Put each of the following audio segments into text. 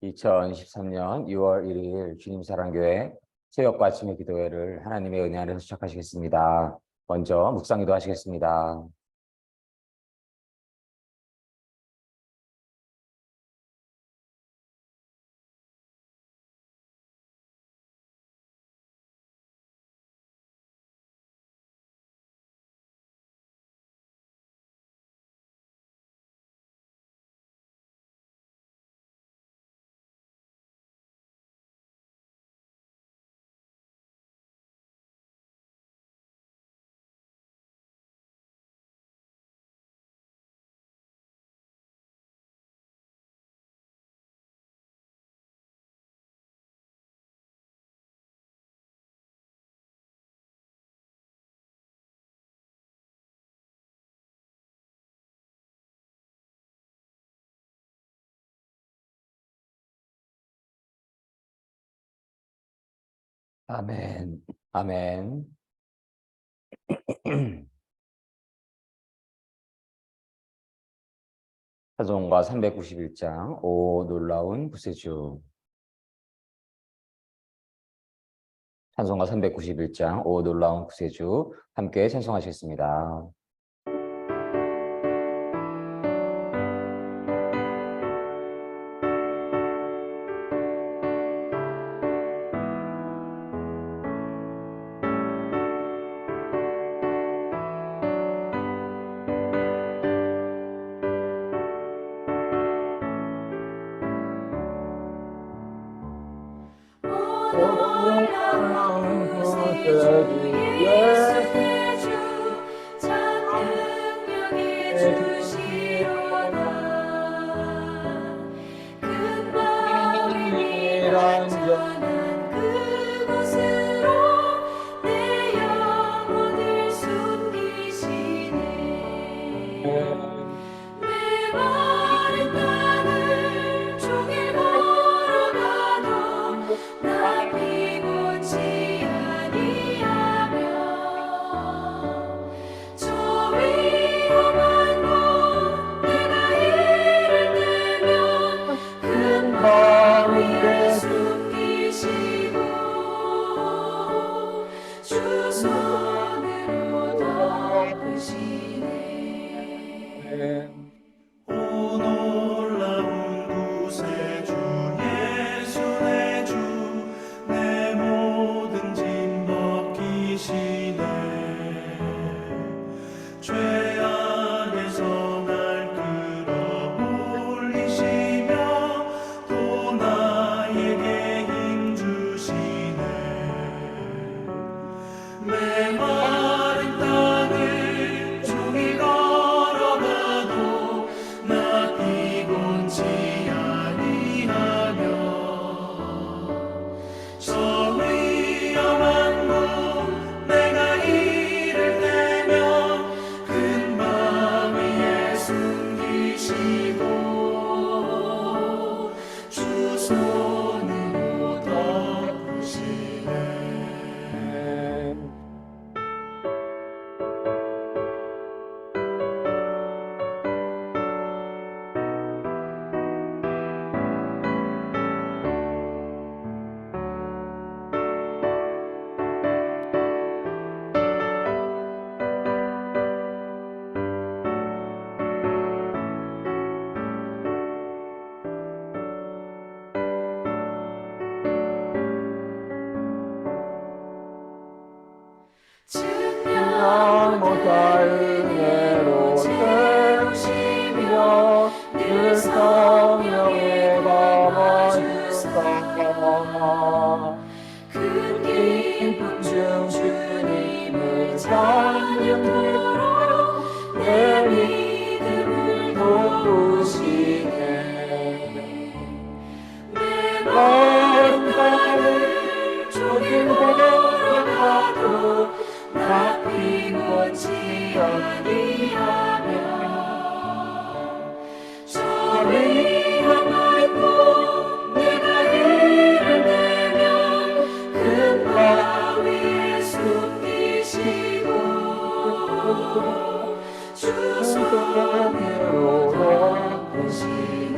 2023년 6월 1일 주님 사랑교회 새벽과 아침의 기도회를 하나님의 은혜 안에서 시작하시겠습니다. 먼저 묵상기도 하시겠습니다. 아멘. 아멘. 찬송가 391장 오 놀라운 구세주. 찬송가 391장 오 놀라운 구세주 함께 찬송하시겠습니다. 못할 은혜로 세우시며 늘 성령에 감아주사 큰 기쁨 중 주님을 찬양하며 내 믿음을 도우시네 내 마음 가를 조금 걸어가도 나 피곤치 아니하며 저리 함하고 내가 이를 내면 큰 바 위에 숨기시고 주 손으로 덮으시네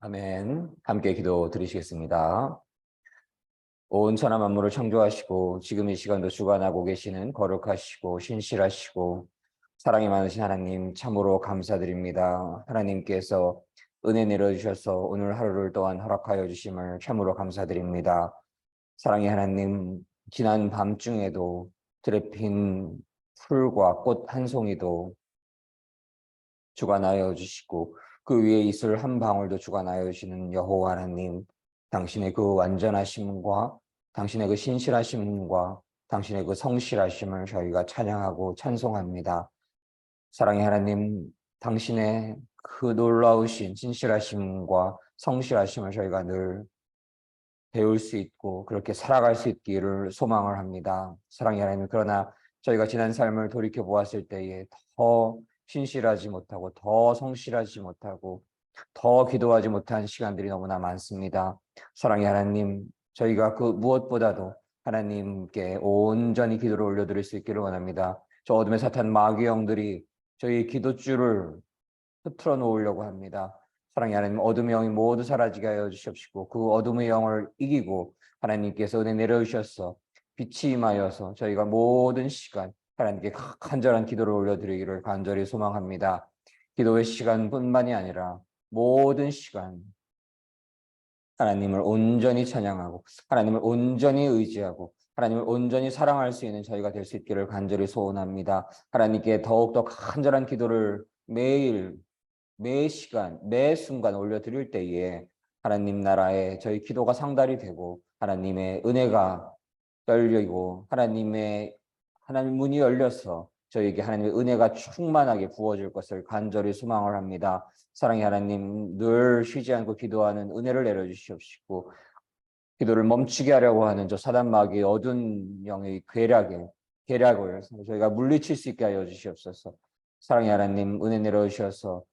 아멘. 함께 기도 드리시겠습니다. 온 천하 만물을 창조하시고 지금 이 시간도 주관하고 계시는 거룩하시고 신실하시고 사랑이 많으신 하나님 참으로 감사드립니다. 하나님께서 은혜 내려주셔서 오늘 하루를 또한 허락하여 주심을 참으로 감사드립니다. 사랑의 하나님, 지난 밤중에도 들에 핀 풀과 꽃 한 송이도 주관하여 주시고 그 위에 이슬 한 방울도 주관하여 주시는 여호와 하나님, 당신의 그 완전하심과 당신의 그 신실하심과 당신의 그 성실하심을 저희가 찬양하고 찬송합니다. 사랑의 하나님, 당신의 그 놀라우신 신실하심과 성실하심을 저희가 늘 배울 수 있고 그렇게 살아갈 수 있기를 소망을 합니다. 사랑의 하나님, 그러나 저희가 지난 삶을 돌이켜 보았을 때에 더 신실하지 못하고 더 성실하지 못하고 더 기도하지 못한 시간들이 너무나 많습니다. 사랑의 하나님, 저희가 그 무엇보다도 하나님께 온전히 기도를 올려드릴 수 있기를 원합니다. 저 어둠의 사탄 마귀 영들이 저희 기도줄을 흐트러 놓으려고 합니다. 사랑의 하나님, 어둠의 영이 모두 사라지게 하여 주시옵시고 그 어둠의 영을 이기고 하나님께서 은혜 내려주셔서 빛이 임하여서 저희가 모든 시간 하나님께 간절한 기도를 올려드리기를 간절히 소망합니다. 기도의 시간뿐만이 아니라 모든 시간 하나님을 온전히 찬양하고 하나님을 온전히 의지하고 하나님을 온전히 사랑할 수 있는 저희가 될 수 있기를 간절히 소원합니다. 하나님께 더욱더 간절한 기도를 매일 매 시간, 매 순간 올려드릴 때에 하나님 나라에 저희 기도가 상달이 되고 하나님의 은혜가 열리고 하나님 문이 열려서 저희에게 하나님의 은혜가 충만하게 부어질 것을 간절히 소망을 합니다. 사랑의 하나님, 늘 쉬지 않고 기도하는 은혜를 내려주시옵시고 기도를 멈추게 하려고 하는 저 사단 마귀의 어두운 영의 계략을 저희가 물리칠 수 있게 하여 주시옵소서. 사랑의 하나님, 은혜 내려주셔서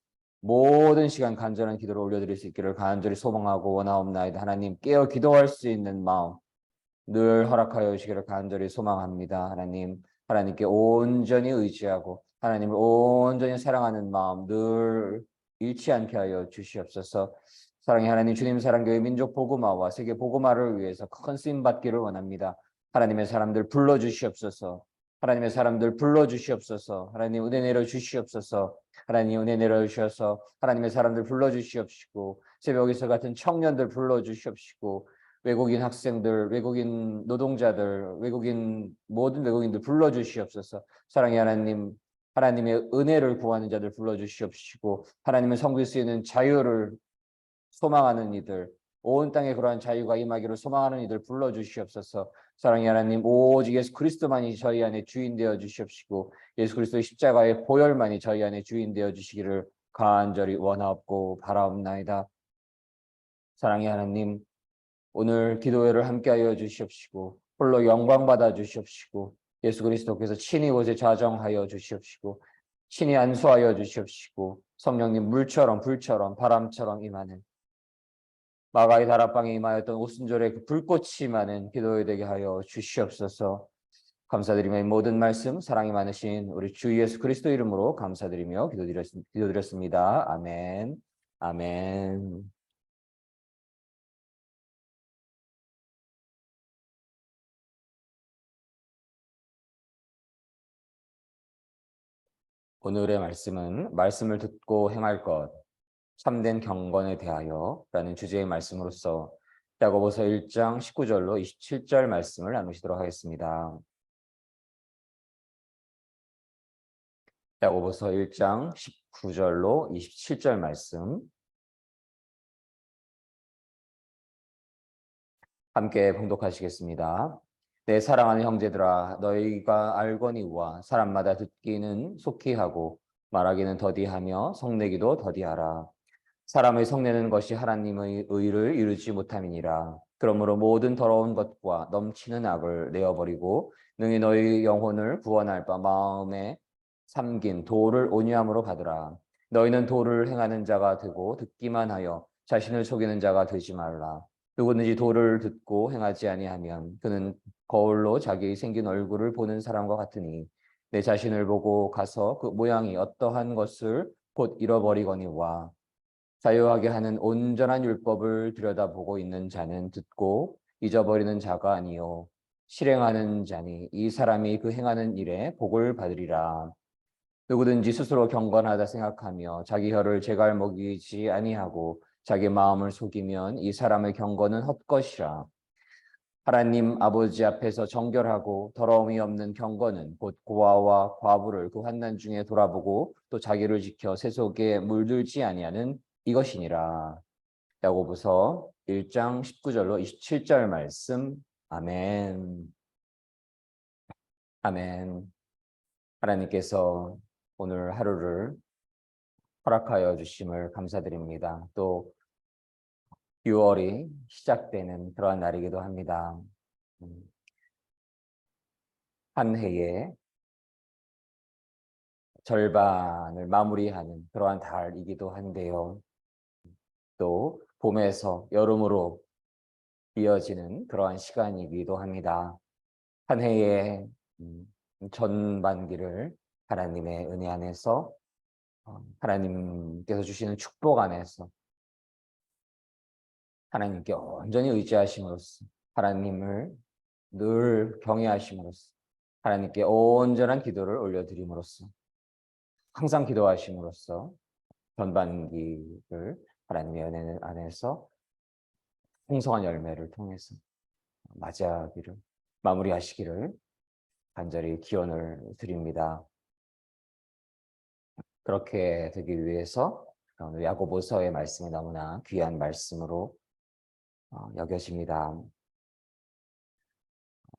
모든 시간 간절한 기도를 올려드릴 수 있기를 간절히 소망하고 원하옵나이다. 하나님, 깨어 기도할 수 있는 마음 늘 허락하여 주시기를 간절히 소망합니다. 하나님께 온전히 의지하고 하나님을 온전히 사랑하는 마음 늘 잃지 않게 하여 주시옵소서. 사랑의 하나님, 주님 사랑교회 민족 복음화와 세계 복음화를 위해서 큰 쓰임 받기를 원합니다. 하나님의 사람들 불러 주시옵소서. 하나님의 사람들 불러 주시옵소서. 하나님 은혜 내려 주시옵소서. 하나님 은혜 내려 주셔서 하나님의 사람들 불러 주시옵시고 새벽에서 같은 청년들 불러 주시옵시고 외국인 학생들, 외국인 노동자들, 모든 외국인들 불러 주시옵소서. 사랑의 하나님, 하나님의 은혜를 구하는 자들 불러 주시옵시고 하나님의 섬길 수 있는 자유를 소망하는 이들, 온 땅에 그러한 자유가 임하기를 소망하는 이들 불러 주시옵소서. 사랑의 하나님, 오직 예수 그리스도만이 저희 안에 주인 되어 주시옵시고 예수 그리스도의 십자가의 보혈만이 저희 안에 주인 되어 주시기를 간절히 원하옵고 바라옵나이다. 사랑의 하나님, 오늘 기도회를 함께하여 주시옵시고 홀로 영광 받아 주시옵시고 예수 그리스도께서 친히 곳에 좌정하여 주시옵시고 친히 안수하여 주시옵시고 성령님 물처럼 불처럼 바람처럼 임하는 마가의 다락방에 임하였던 오순절의 그 불꽃이 임하는 기도회 되게 하여 주시옵소서. 감사드리며 모든 말씀 사랑이 많으신 우리 주 예수 그리스도 이름으로 감사드리며 기도드렸습니다. 아멘. 아멘. 오늘의 말씀은 말씀을 듣고 행할 것, 참된 경건에 대하여 라는 주제의 말씀으로서 야고보서 1장 19절로 27절 말씀을 나누시도록 하겠습니다. 야고보서 1장 19절로 27절 말씀 함께 봉독하시겠습니다. 내 사랑하는 형제들아, 너희가 알거니와 사람마다 듣기는 속히 하고 말하기는 더디하며 성내기도 더디하라. 사람의 성내는 것이 하나님의 의를 이루지 못함이니라. 그러므로 모든 더러운 것과 넘치는 악을 내어버리고 능히 너희 영혼을 구원할 바 마음에 삼긴 도를 온유함으로 받으라. 너희는 도를 행하는 자가 되고 듣기만 하여 자신을 속이는 자가 되지 말라. 누구든지 도를 듣고 행하지 아니하면 그는 거울로 자기의 생긴 얼굴을 보는 사람과 같으니 내 자신을 보고 가서 그 모양이 어떠한 것을 곧 잃어버리거니와 자유하게 하는 온전한 율법을 들여다보고 있는 자는 듣고 잊어버리는 자가 아니요 실행하는 자니 이 사람이 그 행하는 일에 복을 받으리라. 누구든지 스스로 경건하다 생각하며 자기 혀를 제갈 먹이지 아니하고 자기 마음을 속이면 이 사람의 경건은 헛것이라. 하나님 아버지 앞에서 정결하고 더러움이 없는 경건은 곧 고아와 과부를 그 환난 중에 돌아보고 또 자기를 지켜 세속에 물들지 아니하는 이것이니라. 야고보서 1장 19절로 27절 말씀. 아멘. 아멘. 하나님께서 오늘 하루를 허락하여 주심을 감사드립니다. 또 6월이 시작되는 그러한 날이기도 합니다. 한 해의 절반을 마무리하는 그러한 달이기도 한데요. 또 봄에서 여름으로 이어지는 그러한 시간이기도 합니다. 한 해의 전반기를 하나님의 은혜 안에서 하나님께서 주시는 축복 안에서 하나님께 온전히 의지하심으로써 하나님을 늘 경외하심으로써 하나님께 온전한 기도를 올려드림으로써 항상 기도하심으로써 전반기를 하나님의 은혜 안에서 풍성한 열매를 통해서 맞이하기를 마무리하시기를 간절히 기원을 드립니다. 그렇게 되기 위해서 오늘 야고보서의 말씀이 너무나 귀한 말씀으로 여겨집니다.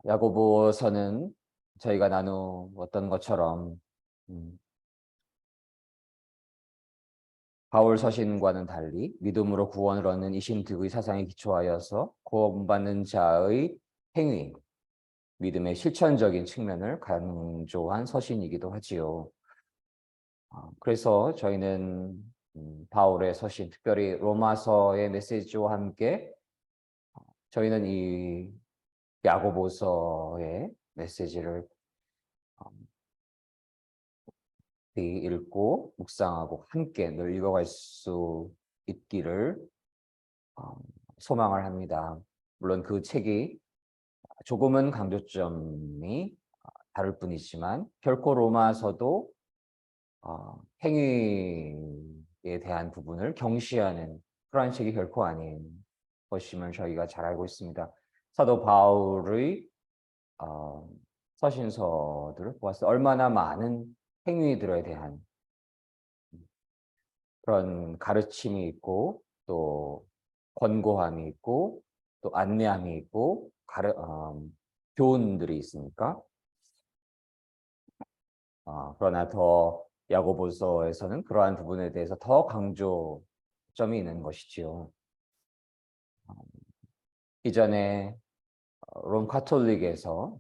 야고보서는 저희가 나누었던 것처럼 바울 서신과는 달리 믿음으로 구원을 얻는 이신득의 사상에 기초하여서 구원받는 자의 행위, 믿음의 실천적인 측면을 강조한 서신이기도 하지요. 그래서 저희는 바울의 서신, 특별히 로마서의 메시지와 함께 저희는 이 야고보서의 메시지를 읽고 묵상하고 함께 늘 읽어갈 수 있기를 소망을 합니다. 물론 그 책이 조금은 강조점이 다를 뿐이지만 결코 로마서도 행위에 대한 부분을 경시하는 그러한 책이 결코 아닌 것임을 저희가 잘 알고 있습니다. 사도 바울의 서신서들을 보았을 때 얼마나 많은 행위들에 대한 그런 가르침이 있고 또 권고함이 있고 또 안내함이 있고 교훈들이 있으니까 그러나 더 야고보서에서는 그러한 부분에 대해서 더 강조점이 있는 것이지요. 이전에 롬 가톨릭에서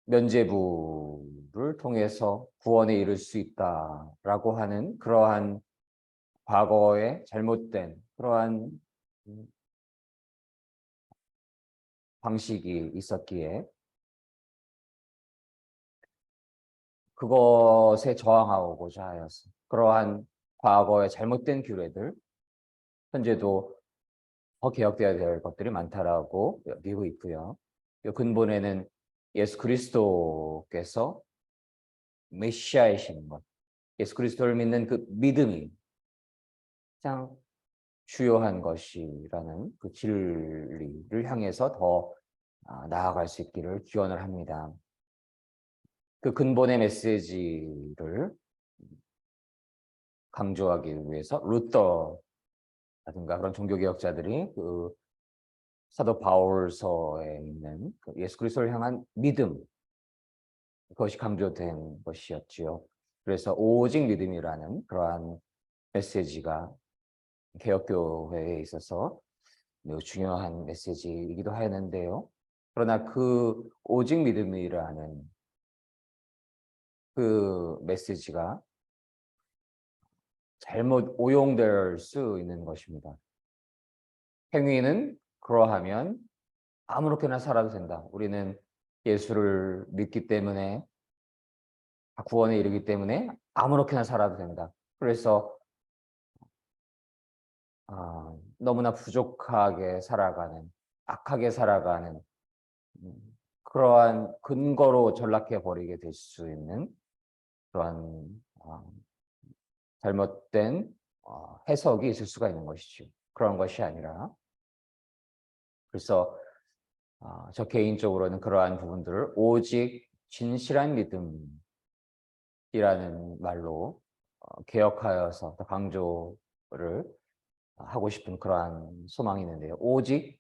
면죄부를 통해서 구원에 이를 수 있다라고 하는 그러한 과거의 잘못된 그러한 방식이 있었기에 그것에 저항하고자 하여서 그러한 과거의 잘못된 규례들 현재도 더 개혁되어야 될 것들이 많다라고 여기고 있고요. 이 근본에는 예수 그리스도께서 메시아이신 것, 예수 그리스도를 믿는 그 믿음이 가장 주요한 것이라는 그 진리를 향해서 더 나아갈 수 있기를 기원을 합니다. 그 근본의 메시지를 강조하기 위해서 루터라든가 그런 종교개혁자들이 그 사도 바울서에 있는 그 예수 그리스도를 향한 믿음 그것이 강조된 것이었지요. 그래서 오직 믿음이라는 그러한 메시지가 개혁교회에 있어서 매우 중요한 메시지이기도 하였는데요. 그러나 그 오직 믿음이라는 그 메시지가 잘못 오용될 수 있는 것입니다. 행위는 그러하면 아무렇게나 살아도 된다. 우리는 예수를 믿기 때문에 구원에 이르기 때문에 아무렇게나 살아도 된다. 그래서 너무나 부족하게 살아가는, 악하게 살아가는 그러한 근거로 전락해 버리게 될 수 있는 그러한 잘못된 해석이 있을 수가 있는 것이죠. 그런 것이 아니라, 그래서 저 개인적으로는 그러한 부분들을 오직 진실한 믿음이라는 말로 개혁하여서 더 강조를 하고 싶은 그러한 소망이 있는데요. 오직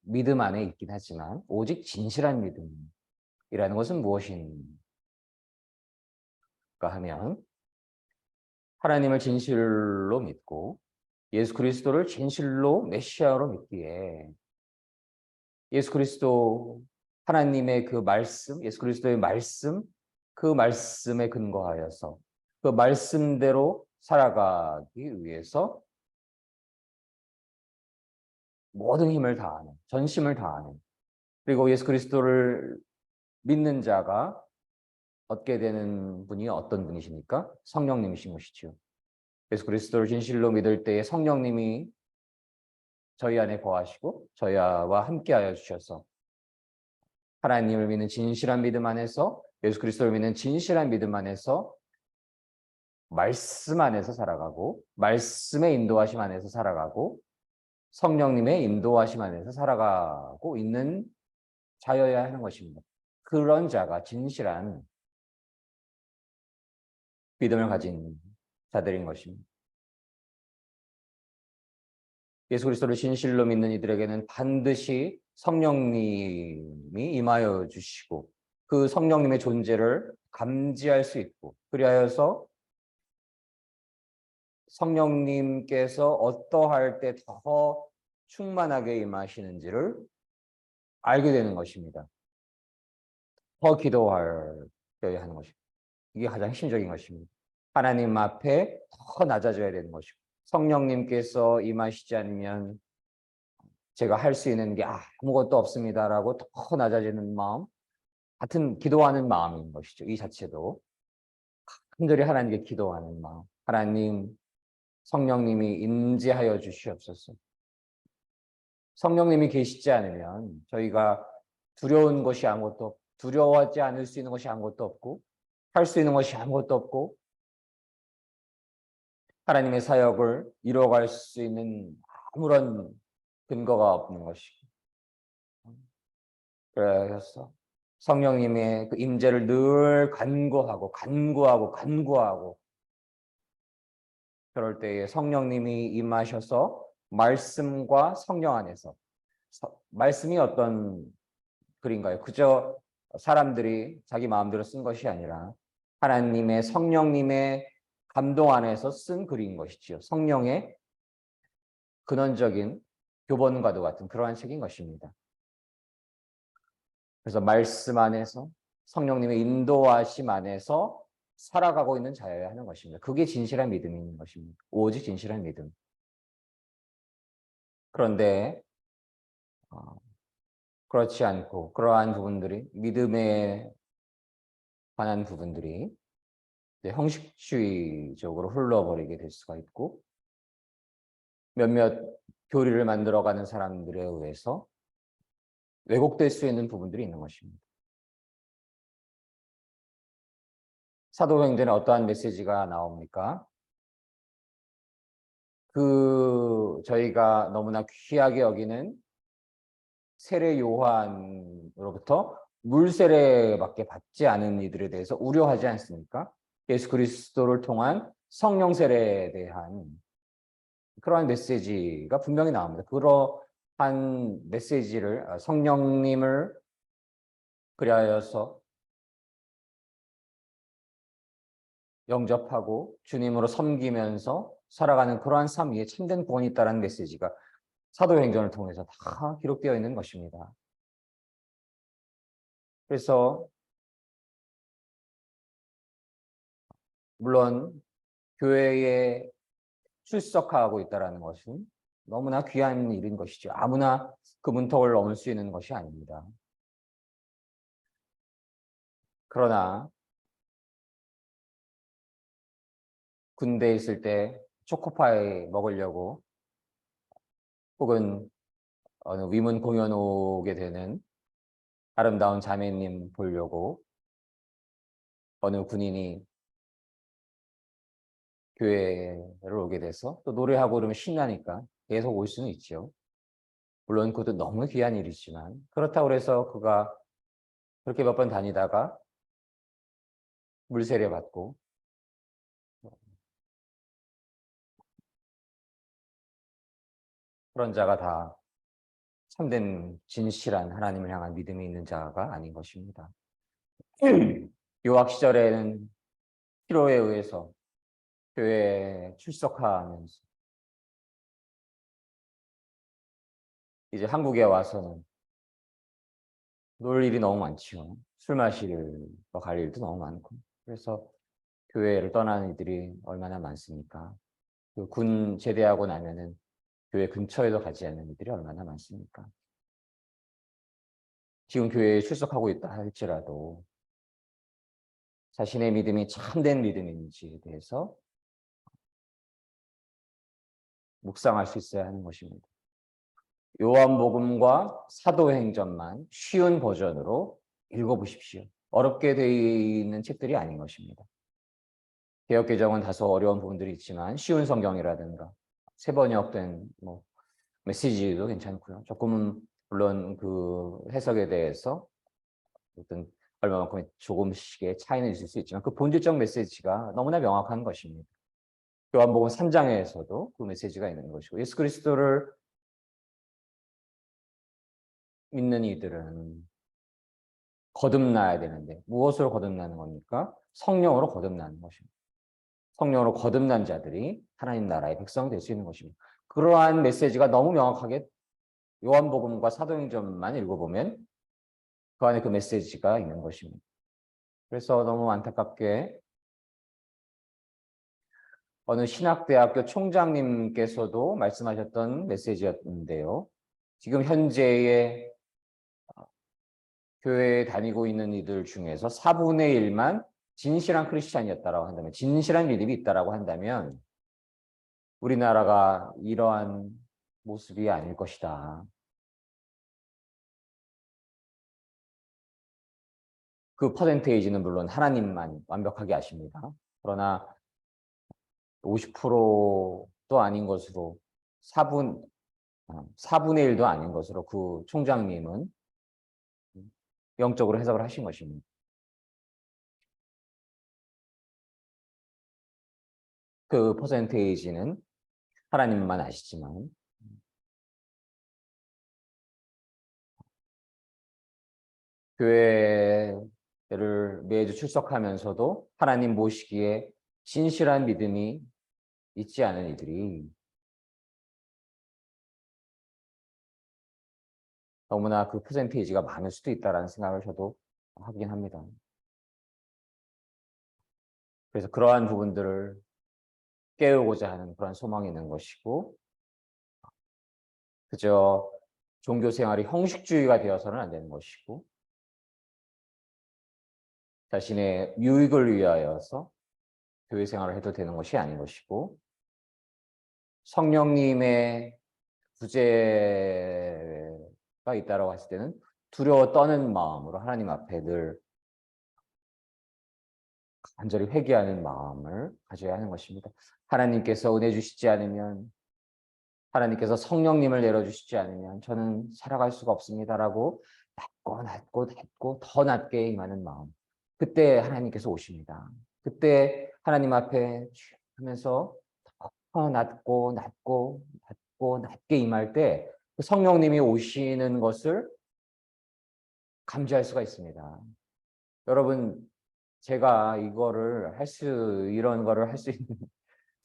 믿음 안에 있긴 하지만 오직 진실한 믿음이라는 것은 무엇인가 하면, 하나님을 진실로 믿고 예수 그리스도를 진실로 메시아로 믿기에 예수 그리스도 하나님의 그 말씀, 예수 그리스도의 말씀, 그 말씀에 근거하여서 그 말씀대로 살아가기 위해서 모든 힘을 다하는, 전심을 다하는, 그리고 예수 그리스도를 믿는 자가 얻게 되는 분이 어떤 분이십니까? 성령님이신 것이죠. 예수 그리스도를 진실로 믿을 때에 성령님이 저희 안에 거하시고 저희와 함께하여 주셔서 하나님을 믿는 진실한 믿음 안에서, 예수 그리스도를 믿는 진실한 믿음 안에서 말씀 안에서 살아가고, 말씀의 인도하심 안에서 살아가고, 성령님의 인도하심 안에서 살아가고 있는 자여야 하는 것입니다. 그런 자가 진실한 믿음을 가진 자들인 것입니다. 예수 그리스도를 진실로 믿는 이들에게는 반드시 성령님이 임하여 주시고 그 성령님의 존재를 감지할 수 있고, 그리하여서 성령님께서 어떠할 때 더 충만하게 임하시는지를 알게 되는 것입니다. 더 기도하여야 하는 것입니다. 이게 가장 핵심적인 것입니다. 하나님 앞에 더 낮아져야 되는 것이고, 성령님께서 임하시지 않으면 제가 할 수 있는 게 아무것도 없습니다라고 더 낮아지는 마음, 같은 기도하는 마음인 것이죠. 이 자체도 간절히 하나님께 기도하는 마음, 하나님 성령님이 임재하여 주시옵소서. 성령님이 계시지 않으면 저희가 두려운 것이 아무것도, 두려워하지 않을 수 있는 것이 아무것도 없고, 할 수 있는 것이 아무것도 없고, 하나님의 사역을 이루어갈 수 있는 아무런 근거가 없는 것이고, 그래서 성령님의 그 임재를 늘 간구하고 그럴 때에 성령님이 임하셔서 말씀과 성령 안에서, 말씀이 어떤 글인가요? 그저 사람들이 자기 마음대로 쓴 것이 아니라 하나님의 성령님의 감동 안에서 쓴 글인 것이지요. 성령의 근원적인 교본과도 같은 그러한 책인 것입니다. 그래서 말씀 안에서 성령님의 인도하심 안에서 살아가고 있는 자여야 하는 것입니다. 그게 진실한 믿음인 것입니다. 오직 진실한 믿음. 그런데 그렇지 않고 그러한 부분들이, 믿음에 관한 부분들이 형식주의적으로 흘러버리게 될 수가 있고, 몇몇 교리를 만들어가는 사람들에 의해서 왜곡될 수 있는 부분들이 있는 것입니다. 사도행전에 어떠한 메시지가 나옵니까? 저희가 너무나 귀하게 여기는 세례 요한으로부터 물 세례밖에 받지 않은 이들에 대해서 우려하지 않습니까? 예수 그리스도를 통한 성령 세례에 대한 그러한 메시지가 분명히 나옵니다. 그러한 메시지를, 성령님을 그리하여서 영접하고 주님으로 섬기면서 살아가는 그러한 삶 위에 참된 구원이 있다는 메시지가 사도행전을 통해서 다 기록되어 있는 것입니다. 그래서 물론 교회에 출석하고 있다는 것은 너무나 귀한 일인 것이죠. 아무나 그 문턱을 넘을 수 있는 것이 아닙니다. 그러나 군대에 있을 때 초코파이 먹으려고 혹은 어느 위문 공연 오게 되는 아름다운 자매님 보려고 어느 군인이 교회를 오게 돼서 또 노래하고 그러면 신나니까 계속 올 수는 있죠. 물론 그것도 너무 귀한 일이지만 그렇다고 해서 그가 그렇게 몇 번 다니다가 물세례 받고 그런 자가 다 참된 진실한 하나님을 향한 믿음이 있는 자가 아닌 것입니다. 유학 시절에는 필요에 의해서 교회에 출석하면서 이제 한국에 와서는 놀 일이 너무 많죠. 술 마시러 갈 일도 너무 많고. 그래서 교회를 떠나는 이들이 얼마나 많습니까? 그 군 제대하고 나면은 교회 근처에도 가지 않는 이들이 얼마나 많습니까? 지금 교회에 출석하고 있다 할지라도 자신의 믿음이 참된 믿음인지에 대해서 묵상할 수 있어야 하는 것입니다. 요한복음과 사도행전만 쉬운 버전으로 읽어보십시오. 어렵게 되어 있는 책들이 아닌 것입니다. 개역개정은 다소 어려운 부분들이 있지만 쉬운 성경이라든가 새 번역된 메시지도 괜찮고요. 조금은 물론 그 해석에 대해서 어떤 얼마만큼 조금씩의 차이는 있을 수 있지만 그 본질적 메시지가 너무나 명확한 것입니다. 요한복음 3장에서도 그 메시지가 있는 것이고 예수 그리스도를 믿는 이들은 거듭나야 되는데 무엇으로 거듭나는 겁니까? 성령으로 거듭나는 것입니다. 성령으로 거듭난 자들이 하나님 나라의 백성 될 수 있는 것입니다. 그러한 메시지가 너무 명확하게 요한복음과 사도행전만 읽어보면 그 안에 그 메시지가 있는 것입니다. 그래서 너무 안타깝게 어느 신학대학교 총장님께서도 말씀하셨던 메시지였는데요. 지금 현재의 교회에 다니고 있는 이들 중에서 4분의 1만 진실한 크리스찬이었다라고 한다면, 진실한 믿음이 있다라고 한다면 우리나라가 이러한 모습이 아닐 것이다. 그 퍼센테이지는 물론 하나님만 완벽하게 아십니다. 그러나 50%도 아닌 것으로 4분의 1도 아닌 것으로 그 총장님은 영적으로 해석을 하신 것입니다. 그 퍼센테이지는 하나님만 아시지만 교회를 매주 출석하면서도 하나님 모시기에 진실한 믿음이 있지 않은 이들이 너무나 그 퍼센테이지가 많을 수도 있다는 생각을 저도 하긴 합니다. 그래서 그러한 부분들을 깨우고자 하는 그런 소망이 있는 것이고 그저 종교 생활이 형식주의가 되어서는 안 되는 것이고 자신의 유익을 위하여서 교회 생활을 해도 되는 것이 아닌 것이고 성령님의 구제가 있다고 했을 때는 두려워 떠는 마음으로 하나님 앞에 늘 간절히 회개하는 마음을 가져야 하는 것입니다. 하나님께서 은혜 주시지 않으면 하나님께서 성령님을 내려주시지 않으면 저는 살아갈 수가 없습니다라고 낮고 더 낮게 임하는 마음. 그때 하나님께서 오십니다. 그때 하나님 앞에 하면서 더 낮고 낮게 임할 때 성령님이 오시는 것을 감지할 수가 있습니다. 여러분, 제가 이런 거를 할 수 있는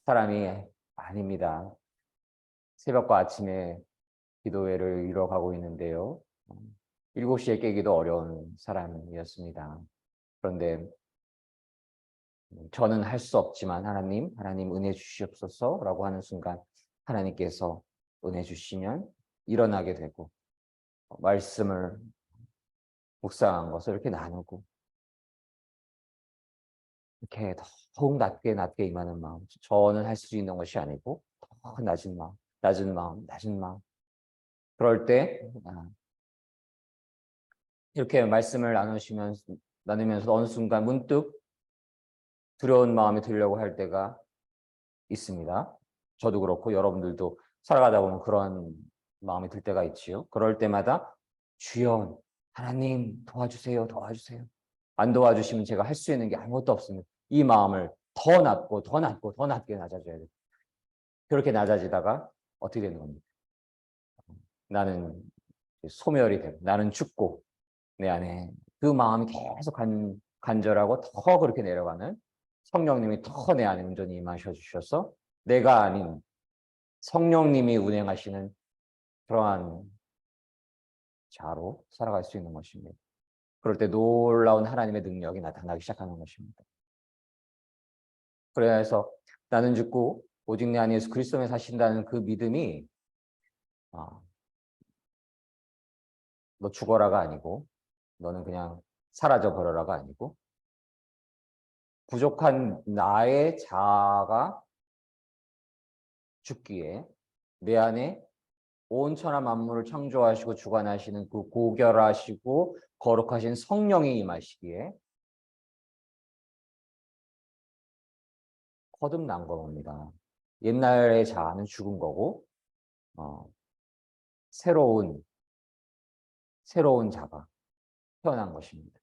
사람이 아닙니다. 새벽과 아침에 기도회를 이뤄가고 있는데요. 7시에 깨기도 어려운 사람이었습니다. 그런데 저는 할 수 없지만 하나님 은혜 주시옵소서라고 하는 순간 하나님께서 은혜 주시면 일어나게 되고 말씀을 묵상한 것을 이렇게 나누고 이렇게 더욱 낮게 임하는 마음. 저는 할 수 있는 것이 아니고 더 낮은 마음. 그럴 때 이렇게 말씀을 나누면서 어느 순간 문득 두려운 마음이 들려고 할 때가 있습니다. 저도 그렇고 여러분들도 살아가다 보면 그런 마음이 들 때가 있지요. 그럴 때마다 주여 하나님 도와주세요. 안 도와주시면 제가 할 수 있는 게 아무것도 없습니다. 이 마음을 더 낮게 낮아져야 돼요. 그렇게 낮아지다가 어떻게 되는 겁니까? 나는 소멸이 되고 나는 죽고 내 안에 그 마음이 계속 간절하고 더 그렇게 내려가는 성령님이 더 내 안에 온전히 임하셔 주셔서 내가 아닌 성령님이 운행하시는 그러한 자로 살아갈 수 있는 것입니다. 그럴 때 놀라운 하나님의 능력이 나타나기 시작하는 것입니다. 그래서 나는 죽고 오직 내 안에 예수 그리스도에 사신다는 그 믿음이 너 죽어라가 아니고 너는 그냥 사라져 버려라가 아니고 부족한 나의 자아가 죽기에 내 안에 온 천하 만물을 창조하시고 주관하시는 그 고결하시고 거룩하신 성령이 임하시기에 거듭난 겁니다. 옛날의 자아는 죽은 거고 새로운 자가 태어난 것입니다.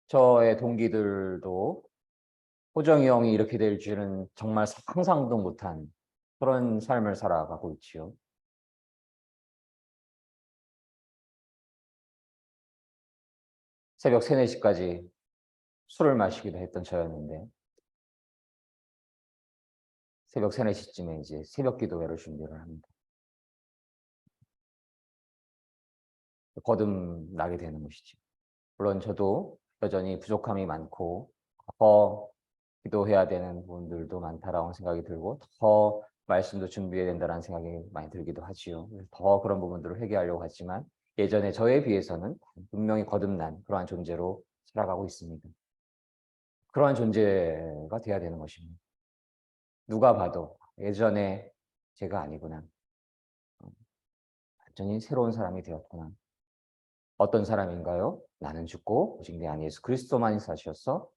저의 동기들도 호정이 형이 이렇게 될 줄은 정말 상상도 못한 그런 삶을 살아가고 있지요. 새벽 3, 4시까지 술을 마시기도 했던 저였는데 새벽 3, 4시쯤에 이제 새벽 기도회를 준비를 합니다. 거듭나게 되는 것이죠. 물론 저도 여전히 부족함이 많고 더 기도해야 되는 부분들도 많다라는 생각이 들고 더 말씀도 준비해야 된다는 생각이 많이 들기도 하지요. 더 그런 부분들을 회개하려고 하지만 예전에 저에 비해서는 분명히 거듭난 그러한 존재로 살아가고 있습니다. 그러한 존재가 돼야 되는 것입니다. 누가 봐도 예전에 제가 아니구나. 완전히 새로운 사람이 되었구나. 어떤 사람인가요? 나는 죽고 오직 내 안에 예수 그리스도만이 사셨어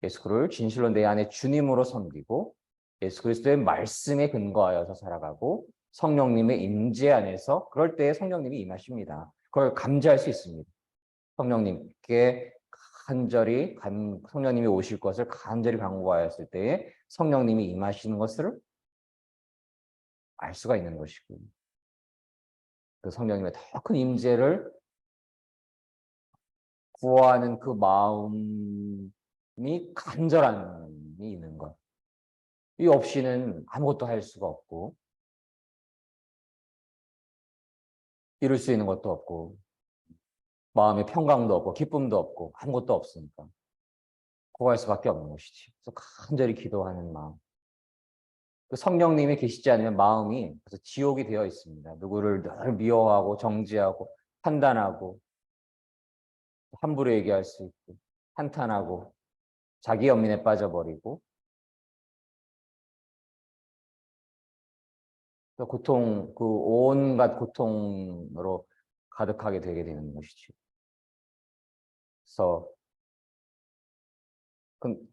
예수 그리스도를 진실로 내 안에 주님으로 섬기고 예수 그리스도의 말씀에 근거하여서 살아가고 성령님의 임재 안에서 그럴 때 성령님이 임하십니다. 그걸 감지할 수 있습니다. 성령님께 성령님이 오실 것을 간절히 간구하였을 때에 성령님이 임하시는 것을 알 수가 있는 것이고 그 성령님의 더 큰 임재를 구하는 그 마음이 간절함이 있는 것. 이 없이는 아무것도 할 수가 없고 이룰 수 있는 것도 없고 마음의 평강도 없고 기쁨도 없고 아무것도 없으니까 구할 수밖에 없는 것이지. 그래서 간절히 기도하는 마음. 그 성령님이 계시지 않으면 마음이 그래서 지옥이 되어 있습니다. 누구를 늘 미워하고 정죄하고 판단하고 함부로 얘기할 수 있고 한탄하고 자기 연민에 빠져버리고 그 온갖 고통으로 가득하게 되게 되는 것이죠. 그래서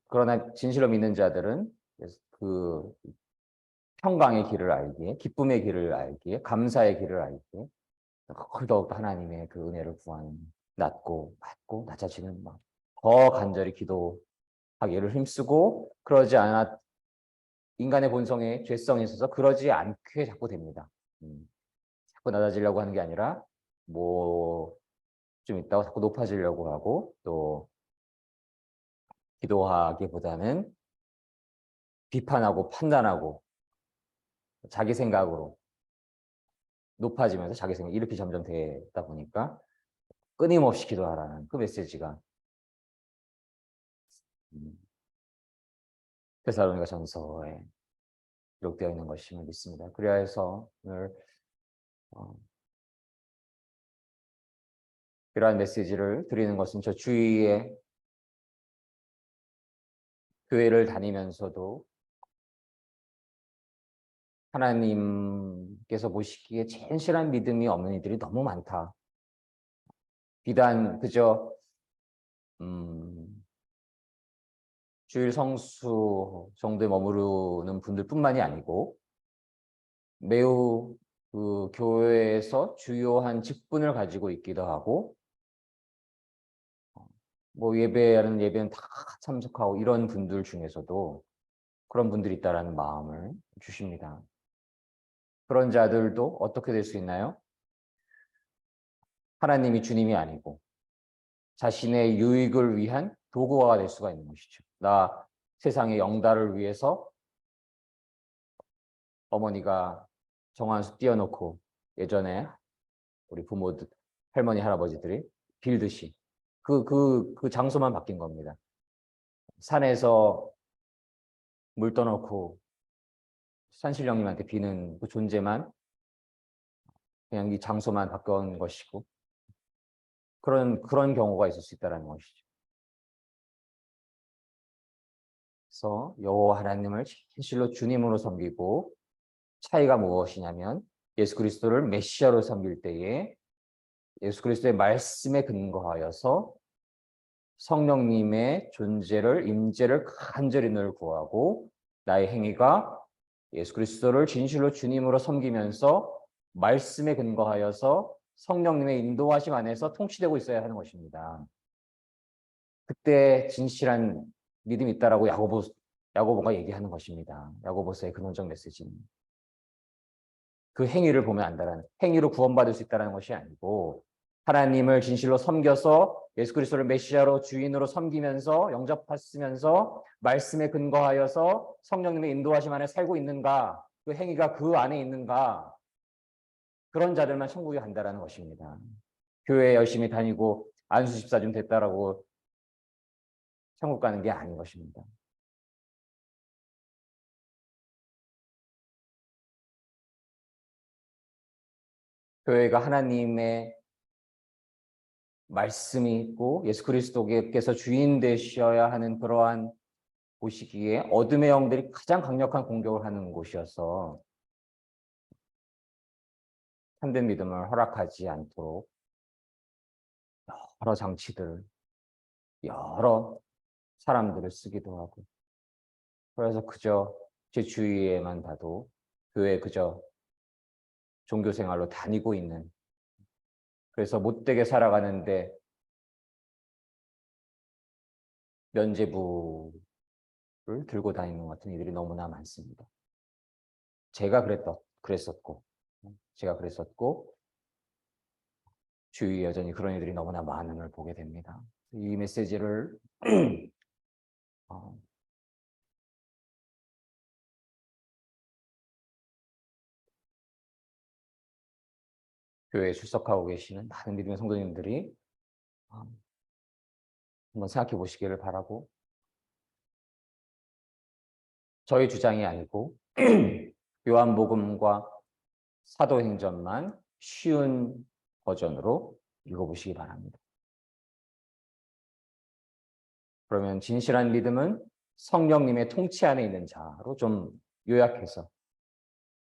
그러나 진실로 믿는 자들은 그 평강의 길을 알기에, 기쁨의 길을 알기에, 감사의 길을 알기에 더욱 하나님의 그 은혜를 구하는 낮고 낮아지는 마음, 더 간절히 기도하기를 힘쓰고 그러지 않아 인간의 본성에 죄성이 있어서 그러지 않게 자꾸 됩니다. 자꾸 낮아지려고 하는 게 아니라 뭐 좀 있다가 자꾸 높아지려고 하고 또 기도하기보다는 비판하고 판단하고 자기 생각으로 높아지면서 자기 생각 이렇게 점점 되다 보니까 끊임없이 기도하라는 그 메시지가 데살로니가 전서에 기록되어 있는 것임을 믿습니다. 그래야 해서 오늘 이러한 메시지를 드리는 것은 저 주위에 교회를 다니면서도 하나님께서 보시기에 진실한 믿음이 없는 이들이 너무 많다. 비단 그저 주일 성수 정도에 머무르는 분들뿐만이 아니고 매우 그 교회에서 주요한 직분을 가지고 있기도 하고 뭐 예배는 다 참석하고 이런 분들 중에서도 그런 분들이 있다라는 마음을 주십니다. 그런 자들도 어떻게 될 수 있나요? 하나님이 주님이 아니고 자신의 유익을 위한 도구가 될 수가 있는 것이죠. 나 세상의 영달을 위해서 어머니가 정한수 띄워놓고 예전에 우리 부모들, 할머니, 할아버지들이 빌듯이 그 장소만 바뀐 겁니다. 산에서 물 떠놓고 산신령님한테 비는 그 존재만 그냥 이 장소만 바꾼 것이고 그런 경우가 있을 수 있다는 것이죠. 그래서 여호와 하나님을 진실로 주님으로 섬기고 차이가 무엇이냐면 예수 그리스도를 메시아로 섬길 때에 예수 그리스도의 말씀에 근거하여서 성령님의 존재를 임재를 간절히 늘 구하고 나의 행위가 예수 그리스도를 진실로 주님으로 섬기면서 말씀에 근거하여서 성령님의 인도하심 안에서 통치되고 있어야 하는 것입니다. 그때 진실한 믿음이 있다라고 야고보가 얘기하는 것입니다. 야고보서의 근원적 메시지는 그 행위를 보면 안다라는 행위로 구원받을 수 있다는 것이 아니고 하나님을 진실로 섬겨서 예수 그리스도를 메시아로 주인으로 섬기면서 영접하시면서 말씀에 근거하여서 성령님의 인도하심 안에 살고 있는가, 그 행위가 그 안에 있는가, 그런 자들만 천국에 간다라는 것입니다. 교회 열심히 다니고 안수 집사 좀 됐다라고 천국 가는 게 아닌 것입니다. 교회가 하나님의 말씀이 있고 예수 그리스도께서 주인 되셔야 하는 그러한 곳이기에 어둠의 영들이 가장 강력한 공격을 하는 곳이어서 참된 믿음을 허락하지 않도록 여러 장치들, 여러 사람들을 쓰기도 하고 그래서 그저 제 주위에만 봐도 교회 그저 종교 생활로 다니고 있는 그래서 못되게 살아가는데 면죄부를 들고 다니는 것 같은 이들이 너무나 많습니다. 제가 그랬었고 주위에 여전히 그런 이들이 너무나 많음을 보게 됩니다. 이 메시지를 교회에 출석하고 계시는 많은 믿음의 성도님들이 한번 생각해 보시기를 바라고 저희 주장이 아니고 요한복음과 사도행전만 쉬운 버전으로 읽어보시기 바랍니다. 그러면 진실한 믿음은 성령님의 통치 안에 있는 자로 좀 요약해서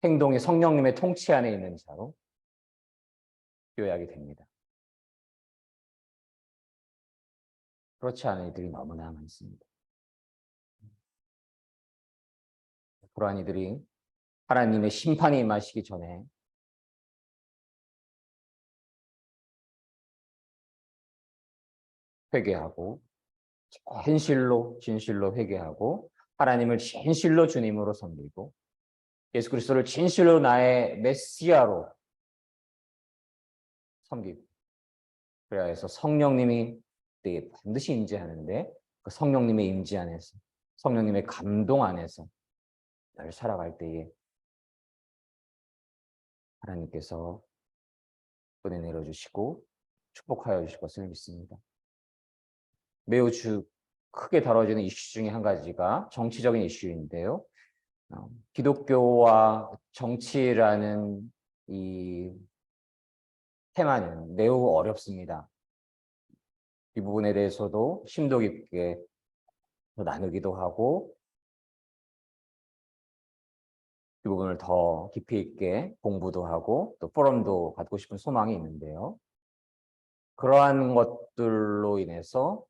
행동이 성령님의 통치 안에 있는 자로 요약이 됩니다. 그렇지 않은 이들이 너무나 많습니다. 그러한 이들이 하나님의 심판이 임하시기 전에 회개하고 진실로 회개하고 하나님을 진실로 주님으로 섬기고 예수 그리스도를 진실로 나의 메시아로 섬기고 그래야 해서 성령님이 그때 반드시 임재하는데 그 성령님의 임재 안에서 성령님의 감동 안에서 늘 살아갈 때에 하나님께서 은혜 내려주시고 축복하여 주실 것을 믿습니다. 매우 크게 다뤄지는 이슈 중에 한 가지가 정치적인 이슈인데요. 기독교와 정치라는 이 테마는 매우 어렵습니다. 이 부분에 대해서도 심도 깊게 더 나누기도 하고 이 부분을 더 깊이 있게 공부도 하고 또 포럼도 갖고 싶은 소망이 있는데요. 그러한 것들로 인해서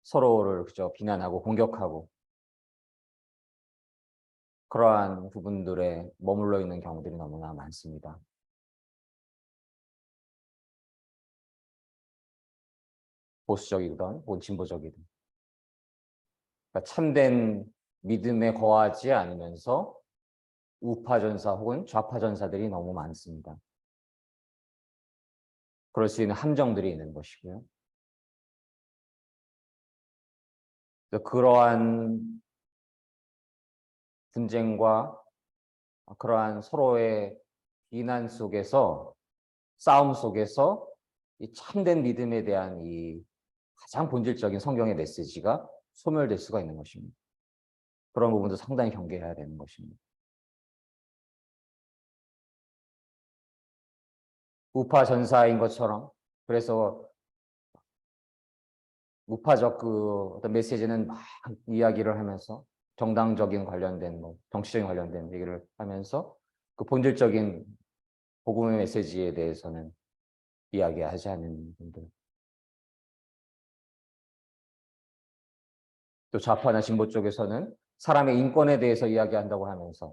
서로를 그저 비난하고 공격하고 그러한 부분들에 머물러 있는 경우들이 너무나 많습니다. 보수적이든 혹은 진보적이든. 그러니까 참된 믿음에 거하지 않으면서 우파 전사 혹은 좌파 전사들이 너무 많습니다. 그럴 수 있는 함정들이 있는 것이고요. 그러한 분쟁과 그러한 서로의 비난 속에서 싸움 속에서 이 참된 믿음에 대한 이 가장 본질적인 성경의 메시지가 소멸될 수가 있는 것입니다. 그런 부분도 상당히 경계해야 되는 것입니다. 우파 전사인 것처럼 그래서 우파적 그 어떤 메시지는 막 이야기를 하면서 정당적인 관련된 정치적인 관련된 얘기를 하면서 그 본질적인 복음의 메시지에 대해서는 이야기하지 않는 분들. 또 좌파나 진보 쪽에서는 사람의 인권에 대해서 이야기한다고 하면서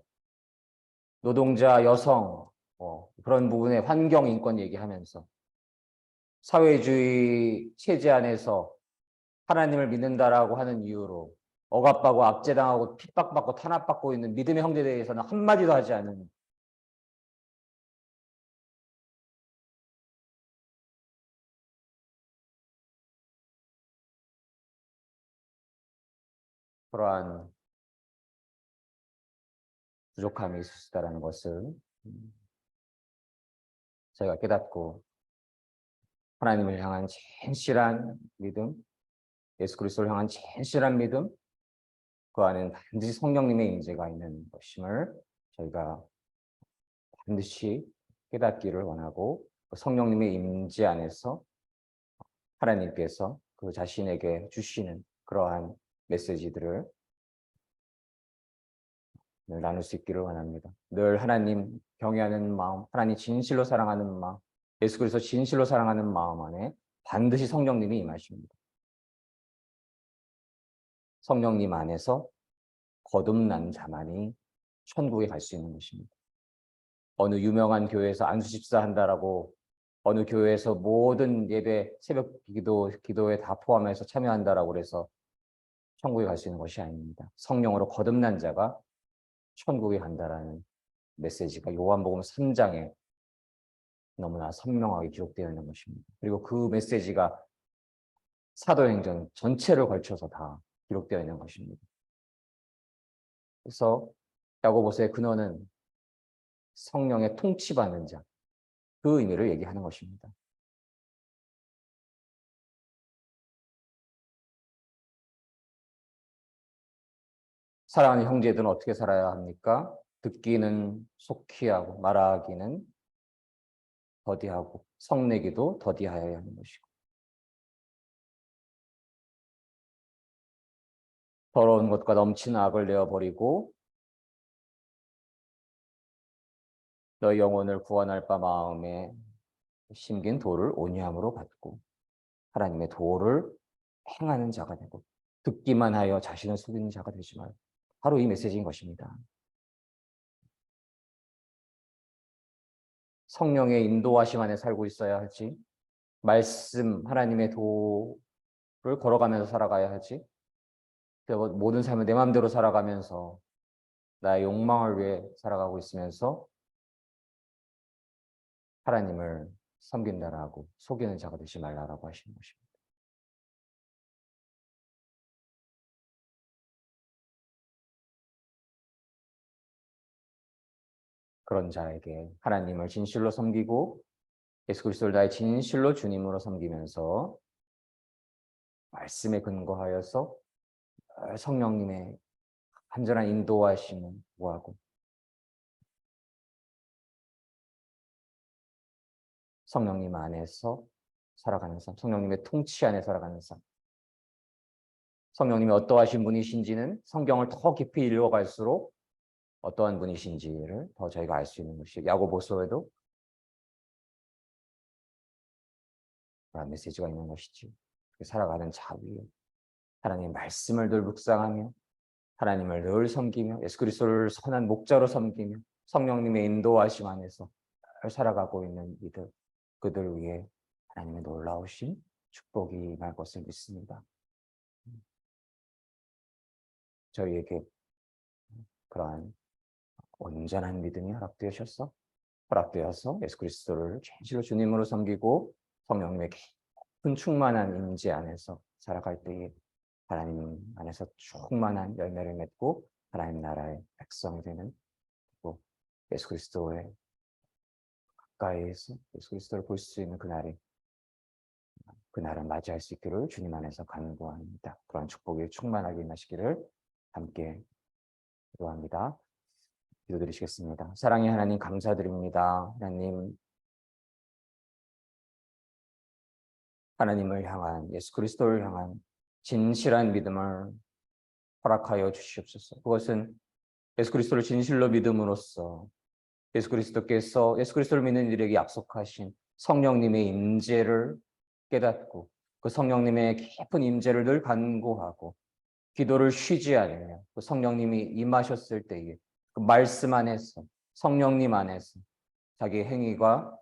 노동자, 여성 그런 부분의 환경 인권 얘기하면서 사회주의 체제 안에서 하나님을 믿는다라고 하는 이유로 억압받고 압제당하고 핍박받고 탄압받고 있는 믿음의 형제에 대해서는 한마디도 하지 않은 그러한 부족함이 있을 수 있다는 것을 저희가 깨닫고 하나님을 향한 진실한 믿음, 예수 그리스도를 향한 진실한 믿음, 그 안에는 반드시 성령님의 임재가 있는 것임을 저희가 반드시 깨닫기를 원하고 성령님의 임재 안에서 하나님께서 그 자신에게 주시는 그러한 메시지들을 나눌 수 있기를 원합니다. 늘 하나님 경외하는 마음, 하나님 진실로 사랑하는 마음, 예수 그리스도 진실로 사랑하는 마음 안에 반드시 성령님이 임하십니다. 성령님 안에서 거듭난 자만이 천국에 갈 수 있는 것입니다. 어느 유명한 교회에서 안수 집사 한다라고 어느 교회에서 모든 예배, 새벽 기도에 다 포함해서 참여한다라고 그래서 천국에 갈 수 있는 것이 아닙니다. 성령으로 거듭난 자가 천국에 간다라는 메시지가 요한복음 3장에 너무나 선명하게 기록되어 있는 것입니다. 그리고 그 메시지가 사도행전 전체를 걸쳐서 다 기록되어 있는 것입니다. 그래서 야고보서의 근원은 성령의 통치받는 자, 그 의미를 얘기하는 것입니다. 사랑하는 형제들은 어떻게 살아야 합니까? 듣기는 속히 하고 말하기는 더디하고 성내기도 더디하여야 하는 것이고 더러운 것과 넘치는 악을 내어버리고 너희 영혼을 구원할 바 마음에 심긴 도를 온유함으로 받고 하나님의 도를 행하는 자가 되고 듣기만 하여 자신을 속이는 자가 되지 말고 바로 이 메시지인 것입니다. 성령의 인도하심 안에 살고 있어야 하지 말씀 하나님의 도를 걸어가면서 살아가야 하지 모든 삶을 내 마음대로 살아가면서 나의 욕망을 위해 살아가고 있으면서 하나님을 섬긴다라고 속이는 자가 되지 말라라고 하시는 것입니다. 그런 자에게 하나님을 진실로 섬기고 예수 그리스도를 나의 진실로 주님으로 섬기면서 말씀에 근거하여서 성령님의 간절한 인도하심을 구하고 성령님 안에서 살아가는 삶, 성령님의 통치 안에 살아가는 삶. 성령님이 어떠하신 분이신지는 성경을 더 깊이 읽어갈수록 어떠한 분이신지를 더 저희가 알 수 있는 것이 야고보서에도 그런 메시지가 있는 것이지. 살아가는 자위에 하나님의 말씀을 늘 묵상하며 하나님을 늘 섬기며 예수 그리스도를 선한 목자로 섬기며 성령님의 인도하심 안에서 살아가고 있는 이들, 그들 위해 하나님의 놀라우신 축복이 임할 것을 믿습니다. 저희에게 그러한 온전한 믿음이 허락되어서 예수 그리스도를 진실로 주님으로 섬기고 성령님의 깊은 충만한 임재 안에서 살아갈 때에 하나님 안에서 충만한 열매를 맺고 하나님 나라의 백성이 되는, 또 예수 그리스도의 가까이에서 예수 그리스도를 볼 수 있는 그날을 맞이할 수 있기를 주님 안에서 간구합니다. 그런 축복이 충만하게 임하시기를 함께 기도합니다. 기도드리시겠습니다. 사랑의 하나님, 감사드립니다. 하나님을 향한, 예수 그리스도를 향한 진실한 믿음을 허락하여 주시옵소서. 그것은 예수 그리스도를 진실로 믿음으로써 예수 그리스도를 믿는 이들에게 약속하신 성령님의 임재를 깨닫고 그 성령님의 깊은 임재를 늘 간구하고 기도를 쉬지 않으며 그 성령님이 임하셨을 때에 그 말씀 안에서, 성령님 안에서 자기 행위가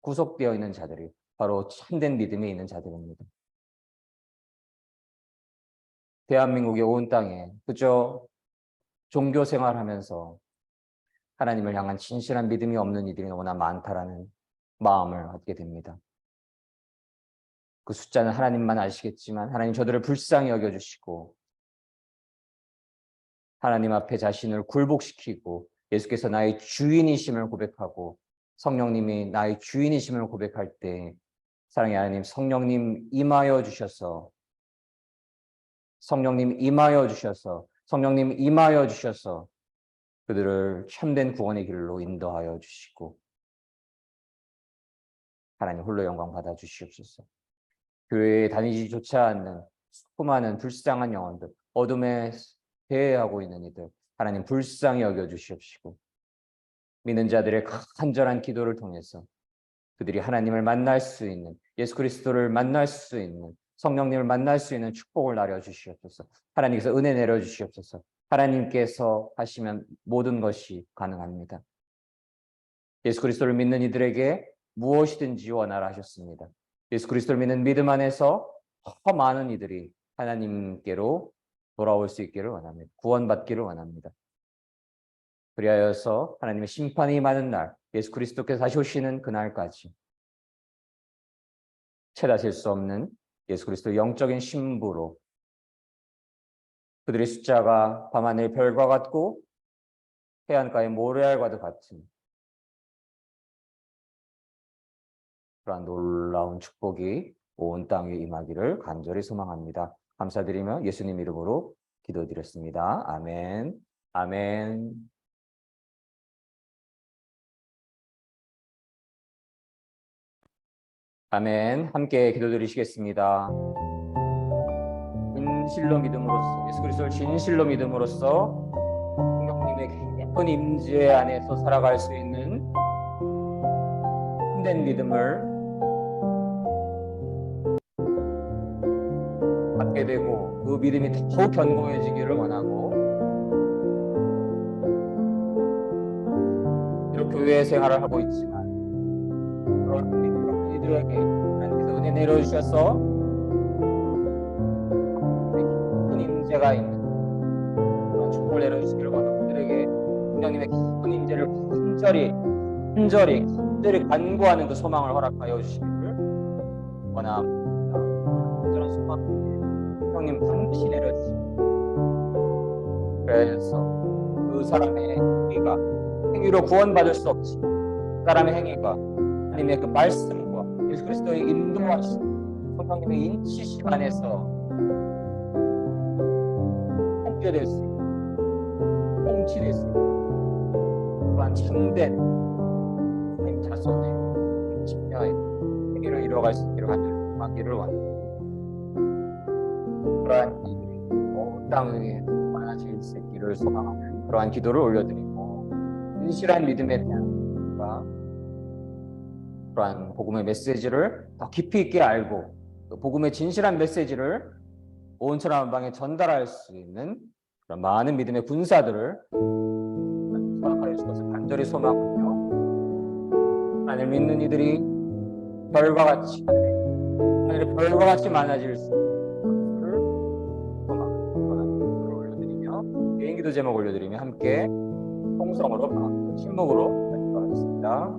구속되어 있는 자들이 바로 참된 믿음이 있는 자들입니다. 대한민국의 온 땅에 그저 종교 생활하면서 하나님을 향한 진실한 믿음이 없는 이들이 너무나 많다라는 마음을 갖게 됩니다. 그 숫자는 하나님만 아시겠지만 하나님 저들을 불쌍히 여겨주시고 하나님 앞에 자신을 굴복시키고 예수께서 나의 주인이심을 고백하고 성령님이 나의 주인이심을 고백할 때 사랑의 하나님, 성령님 임하여 주셔서 그들을 참된 구원의 길로 인도하여 주시고 하나님 홀로 영광 받아 주시옵소서. 교회에 다니지조차 않는 수많은 불쌍한 영혼들, 어둠에 대해하고 있는 이들 하나님 불쌍히 여겨 주시옵시고 믿는 자들의 간절한 기도를 통해서 그들이 하나님을 만날 수 있는, 예수 그리스도를 만날 수 있는, 성령님을 만날 수 있는 축복을 나려 주시옵소서. 하나님께서 은혜 내려 주시옵소서. 하나님께서 하시면 모든 것이 가능합니다. 예수 그리스도를 믿는 이들에게 무엇이든지 원하라 하셨습니다. 예수 그리스도를 믿는 믿음 안에서 더 많은 이들이 하나님께로 돌아올 수 있기를 원합니다. 구원받기를 원합니다. 그리하여서 하나님의 심판이 많은 날, 예수 그리스도께서 다시 오시는 그날까지 채다실 수 없는 예수 그리스도의 영적인 신부로 그들의 숫자가 밤하늘 별과 같고 해안가의 모래알과도 같은 그러한 놀라운 축복이 온 땅에 임하기를 간절히 소망합니다. 감사드리며 예수님 이름으로 기도드렸습니다. 아멘. 아멘. 아멘. 함께 기도드리시겠습니다. 진실로 믿음으로써, 예수 그리스도를 진실로 믿음으로써 성령님의 깊은 임재 안에서 살아갈 수 있는 참된 믿음을 갖게 되고 그 믿음이 더욱 견고해지기를 원하고 이렇게 교회 생활을 하고 있지만 그런 이들에게 하나님께서 은혜 내려주셔서 깊은 임재가 있는 그런 축복을 내려주시기를 원하고 그들에게 성령님의 깊은 임재를 간절히 간구하는 그 소망을 허락하여 주시기를 원합니다. 그런 소망 성령님 반드시 내려주시고 그래서 그 사람의 행위로 구원받을 수 없지. 그 사람의 행위가 하나님의 그 말씀과 예수 그리스도의 인도하심, 성령님의 인치심 안에서 통제될 수 있고 통치될 수 있고 또한 참된 하나님 자손의 참여의 행위를 이루어갈 수 있기를 간절히 소망하기를 원합니다. 그러한 일들이 온 땅에 많아질 수 있기를 소망하는 그러한 기도를 올려드리고, 진실한 믿음에 대한 과 그러한 복음의 메시지를 더 깊이 있게 알고, 또 복음의 진실한 메시지를 온 천하만방에 전달할 수 있는 그런 많은 믿음의 군사들을 선악하여 줄 것을 간절히 소망하며, 하나님을 믿는 이들이 별과 같이 하늘의 별과 같이 많아질 수 있는 것을 소망하는 올려드리며, 개인 기도 제목 올려드리며 함께 통성으로 침묵으로 기도하겠습니다.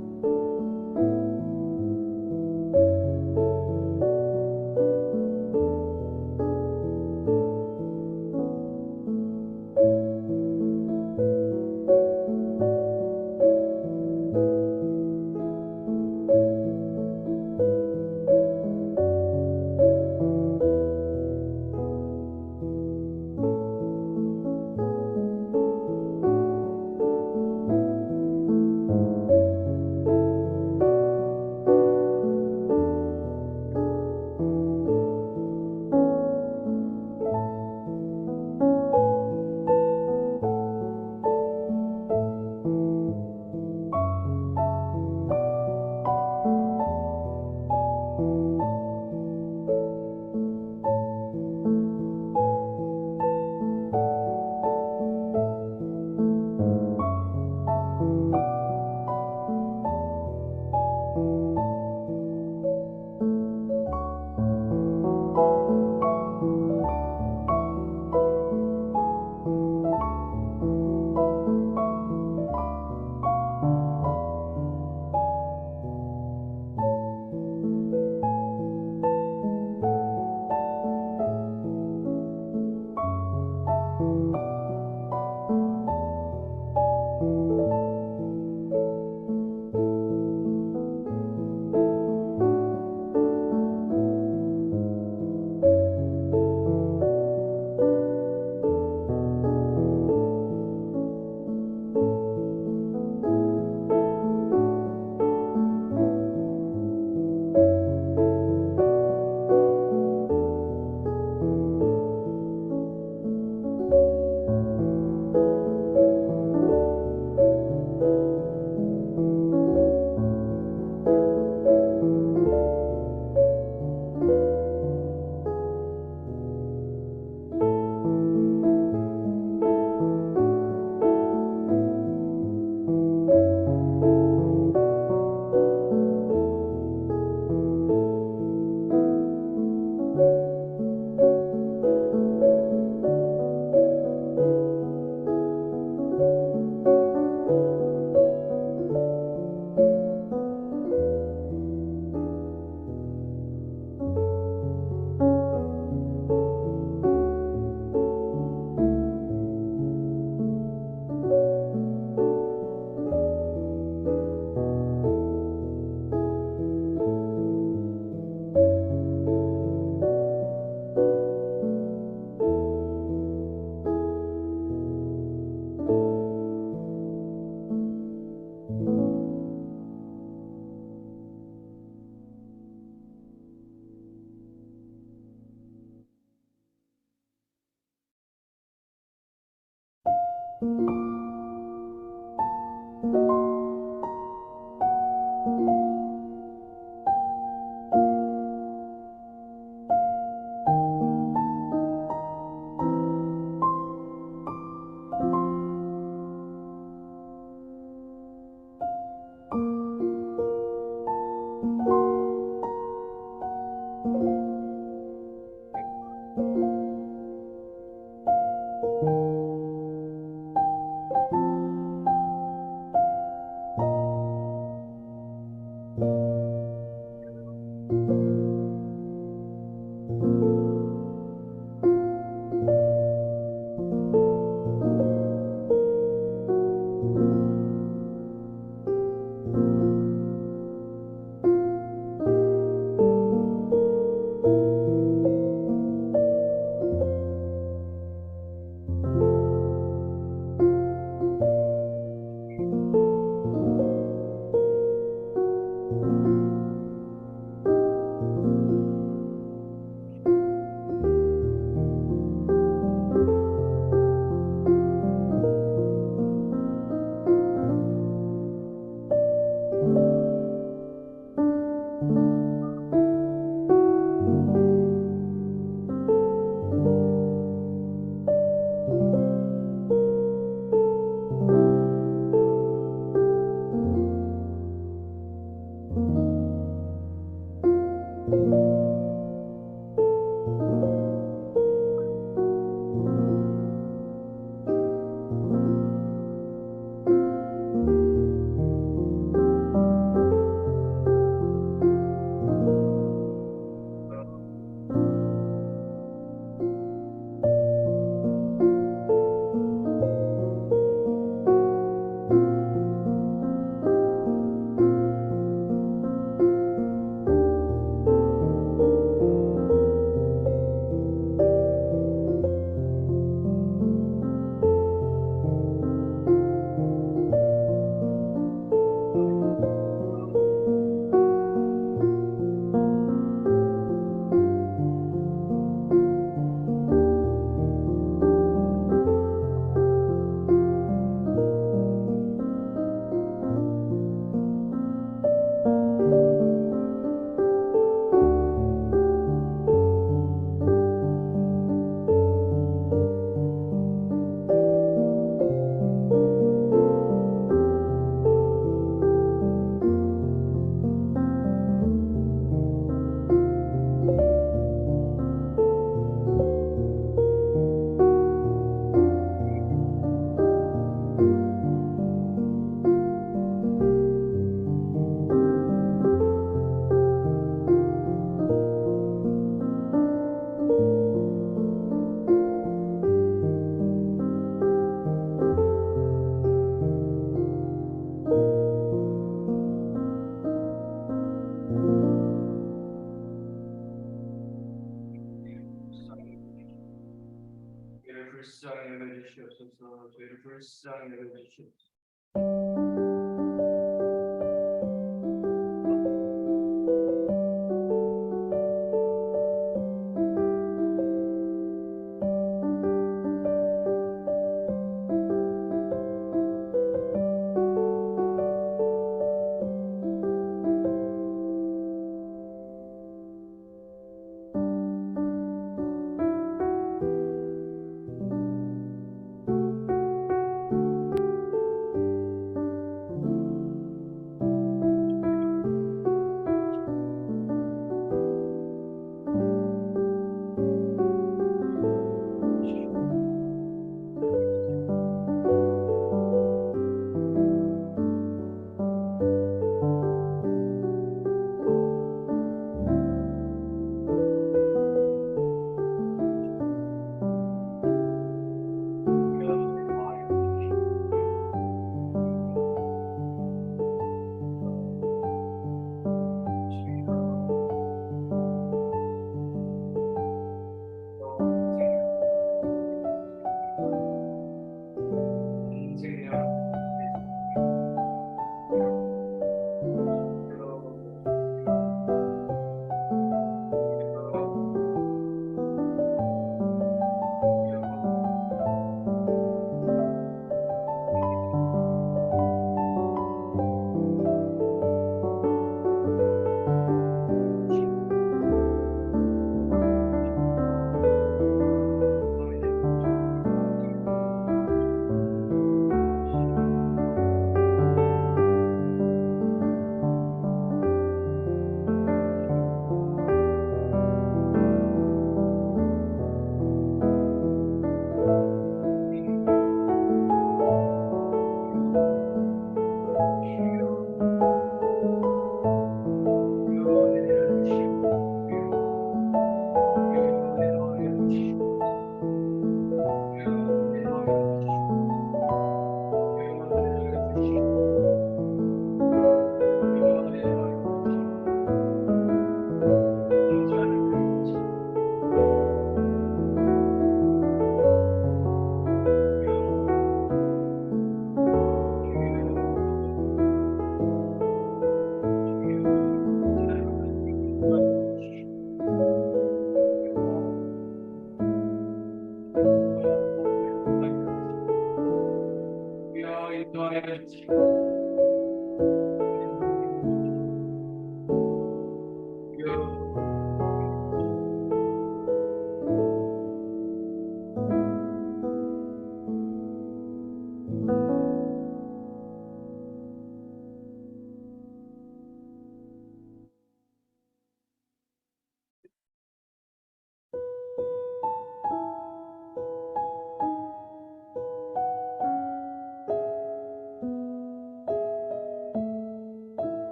불쌍히 여겨주시옵소서. 저희를 불쌍히 여겨주시옵소서.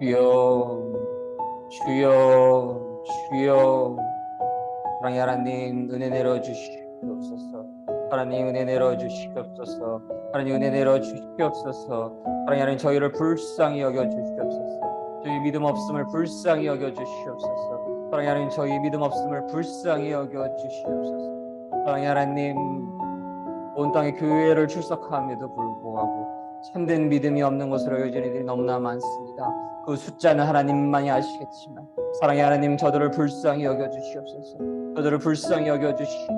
주여, 주여, 주여. 사랑의 하나님, 은혜 내려 주시옵소서. 하나님, 은혜 내려 주시옵소서. 하나님, 은혜 내려 주시옵소서. 하나님, 하나님, 저희를 불쌍히 여겨 주시옵소서. 저희 믿음 없음을 불쌍히 여겨 주시옵소서. 하나님, 하나님, 저희 믿음 없음을 불쌍히 여겨 주시옵소서. 하나님, 하나님, 온 땅에 교회를 출석함에도 불구하고 참된 믿음이 없는 것으로 여겨지는 일이 너무나 많습니다. 그 숫자는 하나님만이 아시겠지만 사랑의 하나님, 저들을 불쌍히 여겨주시옵소서. 저들을 불쌍히 여겨주시옵소서.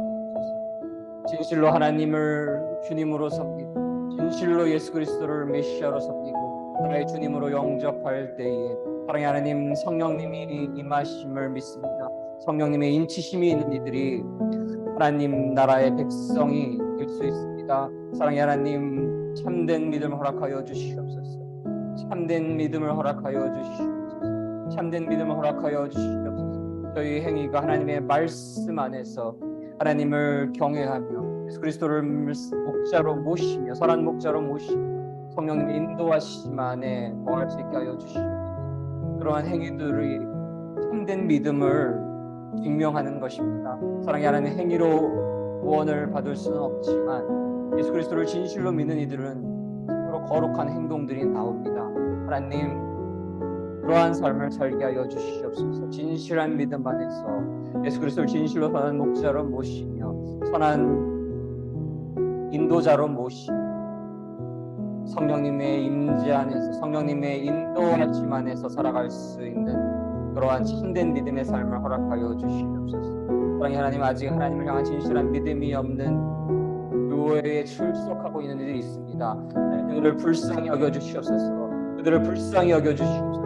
진실로 하나님을 주님으로 섬기고 진실로 예수 그리스도를 메시아로 섬기고 나의 주님으로 영접할 때에 사랑의 하나님, 성령님이 임하심을 믿습니다. 성령님의 인치심이 있는 이들이 하나님 나라의 백성이 될 수 있습니다. 사랑의 하나님, 참된 믿음을 허락하여 주시옵소서. 참된 믿음을 허락하여 주시옵소서. 참된 믿음을 허락하여 주시옵소서. 저희 행위가 하나님의 말씀 안에서 하나님을 경외하며 예수 그리스도를 목자로 모시며 선한 목자로 모시며 성령님의 인도하심 안에 거할 수 있게 하여 주시옵소서. 그러한 행위들이 참된 믿음을 증명하는 것입니다. 사랑의 하나님, 행위로 구원을 받을 수는 없지만 예수 그리스도를 진실로 믿는 이들은 참으로 거룩한 행동들이 나옵니다. 하나님, 그러한 삶을 살게 하여 주시옵소서. 진실한 믿음 안에서 예수 그리스도를 진실로 선한 목자로 모시며 선한 인도자로 모시며 성령님의 임재 안에서 성령님의 인도하심 안에서 살아갈 수 있는 그러한 참된 믿음의 삶을 허락하여 주시옵소서. 사랑의 하나님, 아직 하나님을 향한 진실한 믿음이 없는 교회에 출석하고 있는 이들이 있습니다. 그들을 불쌍히 여겨주시옵소서. 그들을 불쌍히 여겨주시옵소서.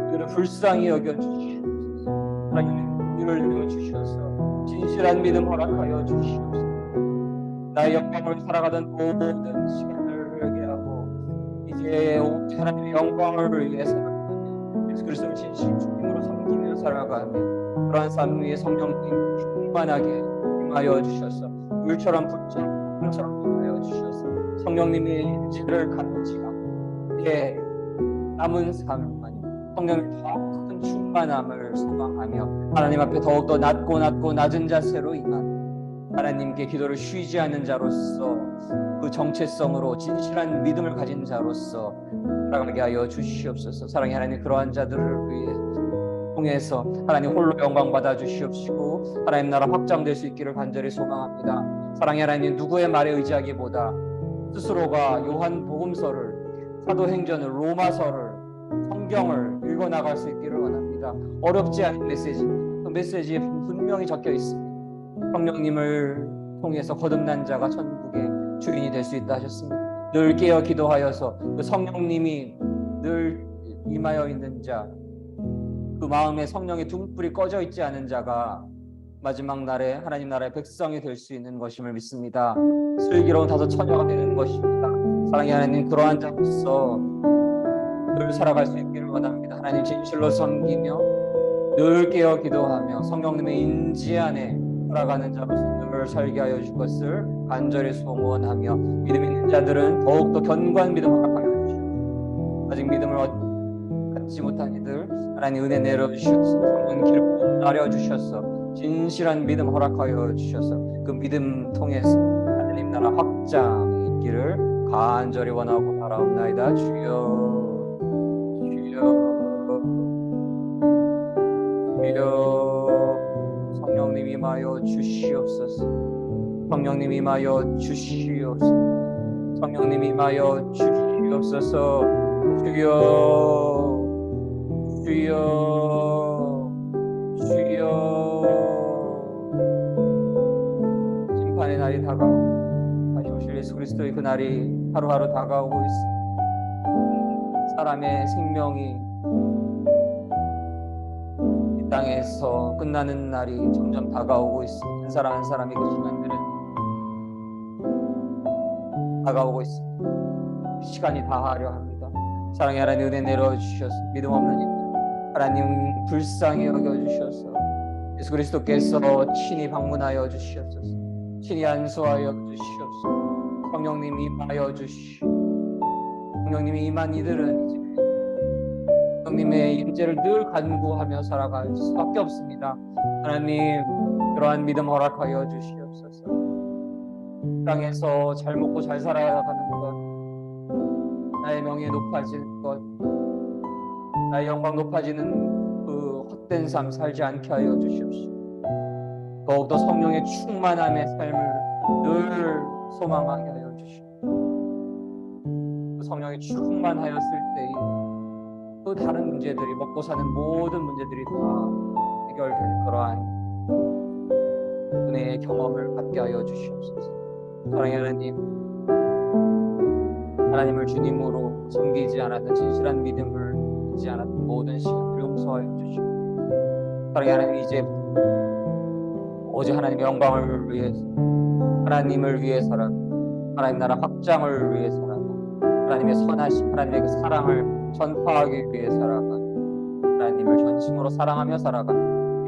그들을 불쌍히 여겨주시옵소서. 하나님, 그들을 내어주셔서 진실한 믿음 허락하여 주시옵소서. 나의 영광을 살아가던 모든 시간을 회개하고 이제 하나님의 영광을 위해 살아가며 예수 그리스도를 진실 주님으로 섬기며 살아가며 그러한 삶 위에 성령님 충만하게 임하여 주셔서 물처럼 불처럼 임하여 주셔서 성령님의 인지를 간직하고 이제 남은 삶만이 성령의 더 큰 충만함을 소망하며 하나님 앞에 더욱더 낮고 낮은 자세로 임하는 하나님께 기도를 쉬지 않는 자로서 그 정체성으로 진실한 믿음을 가진 자로서 살아가게 하여 주시옵소서. 사랑의 하나님, 그러한 자들을 위해 통해서 하나님 홀로 영광 받아 주시옵시고 하나님 나라 확장될 수 있기를 간절히 소망합니다. 사랑의 하나님, 누구의 말에 의지하기보다 스스로가 요한복음서를, 사도행전을, 로마서를, 성경을 읽어나갈 수 있기를 원합니다. 어렵지 않은 메시지, 그 메시지에 분명히 적혀 있습니다. 성령님을 통해서 거듭난 자가 천국의 주인이 될 수 있다 하셨습니다. 늘 깨어 기도하여서 그 성령님이 늘 임하여 있는 자, 그 마음에 성령의 등불이 꺼져 있지 않은 자가 마지막 날에 하나님 나라의 백성이 될 수 있는 것임을 믿습니다. 슬기로운 다섯 처녀가 되는 것입니다. 사랑의 하나님, 그러한 자로서 늘 살아갈 수 있기를 원합니다. 하나님 진실로 섬기며 늘 깨어 기도하며 성령님의 인지 안에 살아가는 자로서 늘 살게 하여 줄 것을 간절히 소원하며 믿음 있는 자들은 더욱더 견고한 믿음을 허락하여 주시고 아직 믿음을 갖지 못한 이들 하나님 은혜 내려주셔서 성령 기름 나려주셔서 진실한 믿음 허락하여 주셔서 그 믿음 통해서 하나님 나라 확장이 있기를 간절히 원하고 바라옵나이다. 주여 성령님 임하여 주시옵소서. 성령님 임하여 주시옵소서. 성령님 임하여 주시옵소서. 주여 심판의 날이 다가오고 다시 오실 예수 그리스도의 그 날이 하루하루 다가오고 있습니다. 사람의 생명이 이 땅에서 끝나는 날이 점점 다가오고 있습니다. 한 사람 한 사람이 그 시간들은 다가오고 있습니다. 시간이 다하려 합니다. 사랑의 하나님 은혜 내려주셔서 믿음 없는 이들 하나님 불쌍히 여겨주셔서 예수 그리스도께서 친히 방문하여 주시옵소서. 친히 안수하여 주시옵소서. 성령님이 임하여 성령님이 임한 이들은 이제 성령님의 임재를 늘 간구하며 살아갈 수밖에 없습니다. 하나님 그러한 믿음 허락하여 주시옵소서. 땅에서 잘 먹고 잘 살아가는 것, 나의 명예 높아지는 것, 나의 영광 높아지는 그 헛된 삶 살지 않게 하여 주시옵시고 더욱더 성령의 충만함의 삶을 늘 소망하게 하여 주시옵시고 그 성령이 충만하였을 때에 또 다른 문제들이 먹고 사는 모든 문제들이 다 해결되는 그러한 은혜의 경험을 갖게 하여 주시옵소서. 사랑의 하나님, 하나님을 주님으로 섬기지 않았던 진실한 믿음을 믿지 않았던 모든 시간을 용서하여 주시고 사랑의 하나님, 이제 오직 하나님의 영광을 위해서 하나님을 위해서라도 하나님 나라 확장을 위해서라도 하나님의 선하심, 하나님의 그 사랑을 전파하기 위해 살아가 하나님을 전심으로 사랑하며 살아가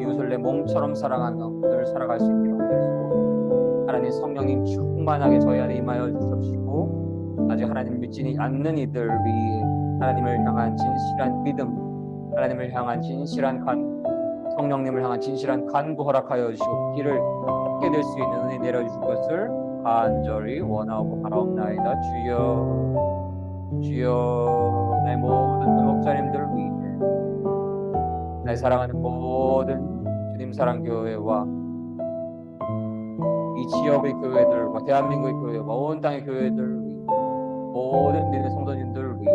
이웃을 내 몸처럼 사랑하며 늘 살아갈 수 있기를 원하시고 하나님 성령님 충만하게 저희 안에 임하여 주십시고 아직 하나님을 믿지 않는 이들 위해 하나님을 향한 진실한 믿음, 하나님을 향한 진실한 성령님을 향한 진실한 간구 허락하여 주시고 길을 찾게 될 수 있는 은혜 내려주실 것을 간절히 원하고 바라옵나이다. 주여 나의 모든 목자님들을 위해 사랑하는 모든 주님 사랑교회와 이 지역의 교회들과 대한민국의 교회와 온 땅의 교회들 위해 모든 믿음의 성도님들 위해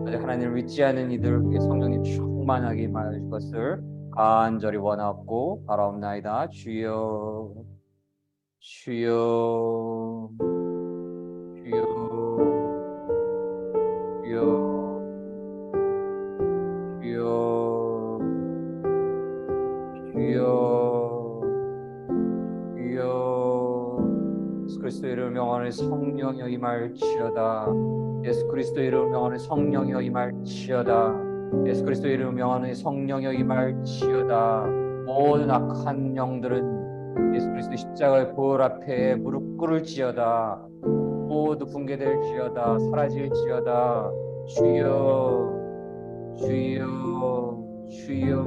아직 하나님을 믿지 않은 이들 위해 성령님 충만하게 임하여 주실 것을 간절히 원하옵고 바라옵나이다. 주여 주여 주여 주여 주여 주여 주여 예수 그리스도 이름을 명하는 성령여 임할지어다. 예수 그리스도 이름을 명하는 성령여 임할지어다. 예수 그리스도 이름을 명하는 성령여 임할지어다. 모든 악한 영들은 예수 그리스도 십자가의 보혈 앞에 무릎 꿇을지어다. 모두 붕괴될지어다. 사라질지어다. 주여 주여 주여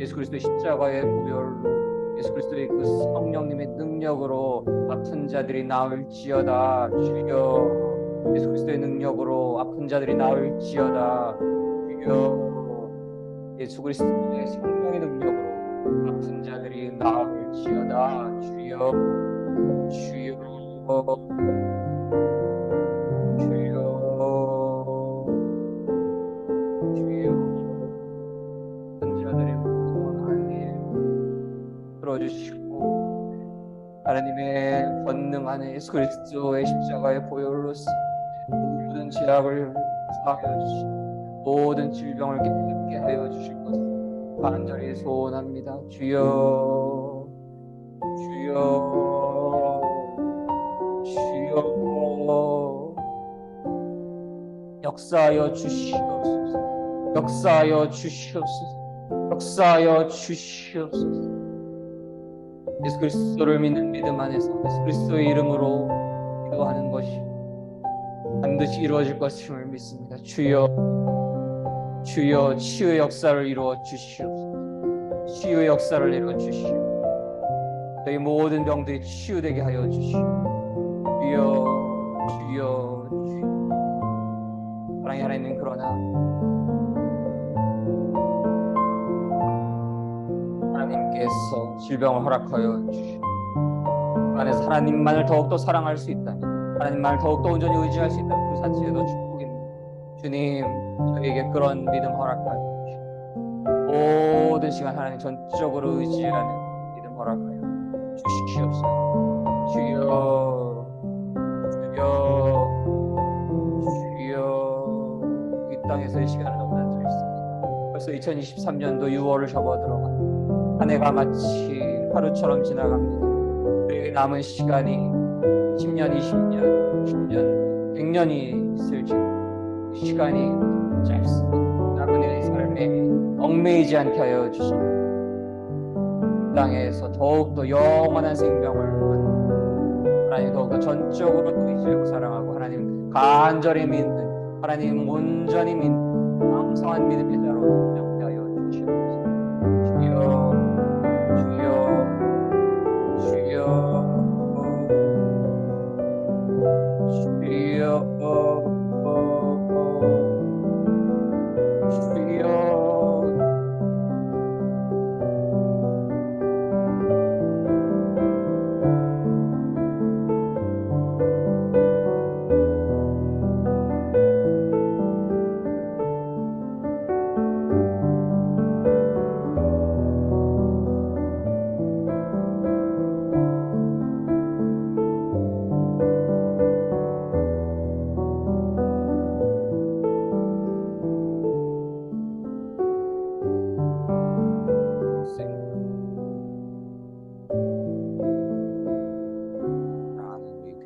예수 그리스도의 십자가의 보혈로 예수 그리스도의 그 성령님의 능력으로 아픈 자들이 나을지어다. 주여 예수 그리스도의 능력으로 아픈 자들이 나을지어다. 주여 예수 그리스도의 성령의 능력으로 아픈 자들이 나을지어다. 주여 주여 들어주시고 하나님의 권능 안에 예수 그리스도의 십자가의 보혈로서 모든 죄악을 사하여 주시고 모든 질병을 깨끗게 하여 주실 것을 간절히 소원합니다. 주여 주여 주여 역사하여 주시옵소서. 역사하여 주시옵소서. 역사하여 주시옵소서. 예수 그리스도를 믿는 믿음 안에서 예수 그리스도의 이름으로 기도하는 것이 반드시 이루어질 것임을 믿습니다. 주여 주여 치유의 역사를 이루어 주시옵소서. 치유의 역사를 이루어 주시옵소서. 저희 모든 병들이 치유되게 하여 주시옵소서. 주여 주여 주여 사랑의 하나님 그러나 하나님께서 질병을 허락하여 주시고 그 안에서 하나님만을 더욱더 사랑할 수 있다면 하나님만을 더욱더 온전히 의지할 수 있다면 그 자체도 축복입니다. 주님 저에게 그런 믿음 허락하여 주시고 모든 시간 하나님 전적으로 의지하는 믿음 허락하여 주시옵소서. 주여 주여 주여 이 땅에서의 시간은 너무나 짧습니다. 벌써 2023년도 6월을 접어들어갑니다. 한 해가 마치 하루처럼 지나갑니다. 우리에게 남은 시간이 10년, 20년, 10년, 100년이 있을지 그 시간이 짧습니다. 여러분의 삶에 얽매이지 않게 하여 주시고 이 땅에서 더욱더 영원한 생명을 하나님 더욱더 전적으로 의지하고 사랑하고 하나님 간절히 믿는 하나님 온전히 믿는 왕성한 믿음의 자로 성장케 하여 주시옵소서. 주여 주여 주여 주여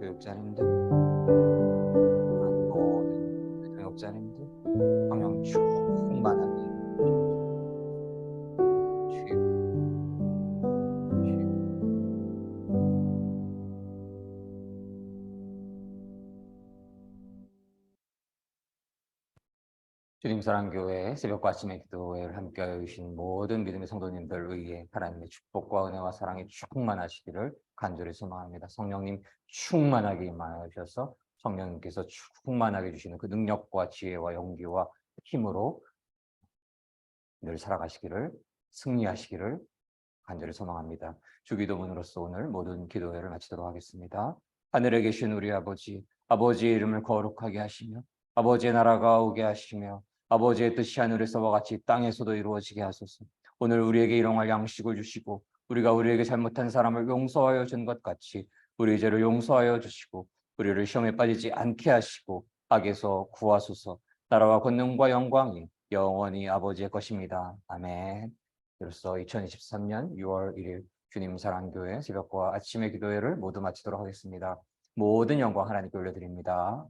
교육자님들, 모든 교육자님들, 성령 충만하게 주님 사랑교회 새벽과 아침의 기도회를 함께하여 주신 모든 믿음의 성도님들 위해 하나님의 축복과 은혜와 사랑이 충만하시기를 간절히 소망합니다. 성령님 충만하게 임하여 주셔서 성령님께서 충만하게 주시는 그 능력과 지혜와 용기와 힘으로 늘 살아가시기를, 승리하시기를 간절히 소망합니다. 주기도문으로서 오늘 모든 기도회를 마치도록 하겠습니다. 하늘에 계신 우리 아버지, 아버지의 이름을 거룩하게 하시며 아버지의 나라가 오게 하시며 아버지의 뜻이 하늘에서와 같이 땅에서도 이루어지게 하소서. 오늘 우리에게 일용할 양식을 주시고 우리가 우리에게 잘못한 사람을 용서하여 준 것 같이 우리 죄를 용서하여 주시고 우리를 시험에 빠지지 않게 하시고 악에서 구하소서. 나라와 권능과 영광이 영원히 아버지의 것입니다. 아멘. 이로써 2023년 6월 1일 주님 사랑교회 새벽과 아침의 기도회를 모두 마치도록 하겠습니다. 모든 영광 하나님께 올려드립니다.